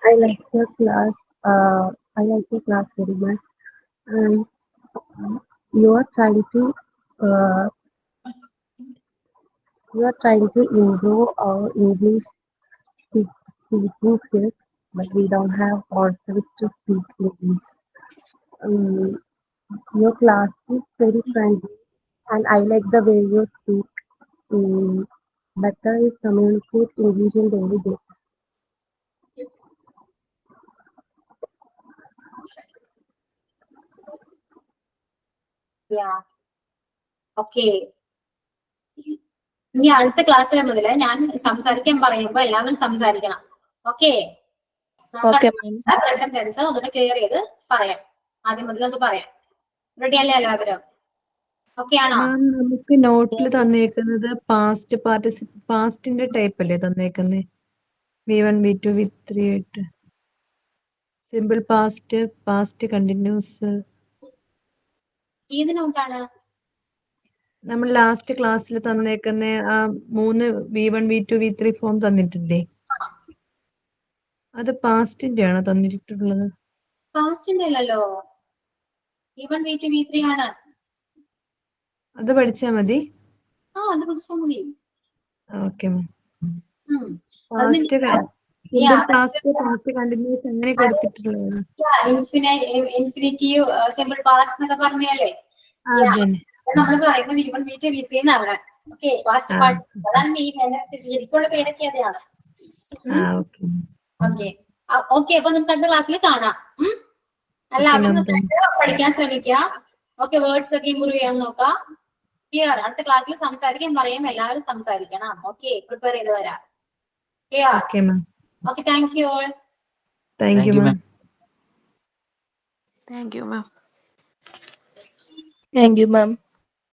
B: I like your class. I like your class very much. You are trying to improve our English speaking skills, but we don't have authors to speak English. Your class is very friendly, and I like the way you speak. Better is communicate English in daily basis.
A: Yeah. Okay. ഇനി അടുത്ത ക്ലാസ്സിലെ മുതല് ഞാൻ സംസാരിക്കാൻ പറയുമ്പോ എല്ലാവരും സംസാരിക്കണം. Okay, present tense ഒന്നുകൂടെ ക്ലിയർ ചെയ്ത് പറയാം. ആദ്യം മുതൽ നമുക്ക് പറയാം. റെഡി അല്ലേ എല്ലാവരും? ഓക്കെ ആണോ?
F: നമുക്ക് നോട്ടിൽ തന്നേക്കുന്നത് പാസ്റ്റിന്റെ ടൈപ്പ് അല്ലേ തന്നേക്കുന്നത്? V1 V2 V3 ആയിട്ട് സിമ്പിൾ പാസ്റ്റ് കണ്ടിന്യൂസ്.
A: ഏത് നോട്ടാണ്?
F: നമ്മൾ ലാസ്റ്റ് ക്ലാസ്സിൽ തന്നേക്കുന്ന ആ 3 V1 V2 V3 ഫോം തന്നിട്ടില്ലേ? അത് പാസ്റ്റിന്റെ ആണോ തന്നിട്ടുള്ളത്?
A: പാസ്റ്റിന്റെ അല്ലല്ലോ, V1 V2 V3 ആണ്.
F: അത് പഠിച്ചാ മതി.
A: അത് പഠിച്ചാൽ മതി.
F: Okay ma'am. പാസ്റ്റ് കണ്ടിന്യൂസ് അങ്ങനെ കൊടുത്തിട്ടുള്ളത്.
A: ഇൻഫിനിറ്റീവ് സിമ്പിൾ പാസ്റ്റ് എന്നൊക്കെ പറഞ്ഞല്ലേ നമ്മൾ പറയുന്ന V1 V2 V3 എന്നാണ്. ഓക്കെ, പാസ്റ്റ് പാർട്ട് അതാണ് മെയിൻ. ശരിക്കുള്ള പേരൊക്കെ അതാണ്. ഓക്കെ, ഓക്കെ, അപ്പൊ നമുക്ക് അടുത്ത ക്ലാസ്സിൽ കാണാം. എല്ലാവരും നന്നായിട്ട് പഠിക്കാൻ ശ്രമിക്കുക. ഓക്കെ, വേർഡ്സ് ഒക്കെ ഇമ്പ്രൂവ് ചെയ്യാൻ നോക്കാം. ക്ലിയർ? അടുത്ത ക്ലാസ്സിൽ സംസാരിക്കാൻ പറയും, എല്ലാവരും സംസാരിക്കണം. ഓക്കെ, പ്രിപ്പയർ ചെയ്ത് വരാം. Clear?
F: Okay, ma'am.
A: Okay, thank you all.
F: Thank you, ma'am.
B: Thank you, ma'am.
D: Thank you, ma'am.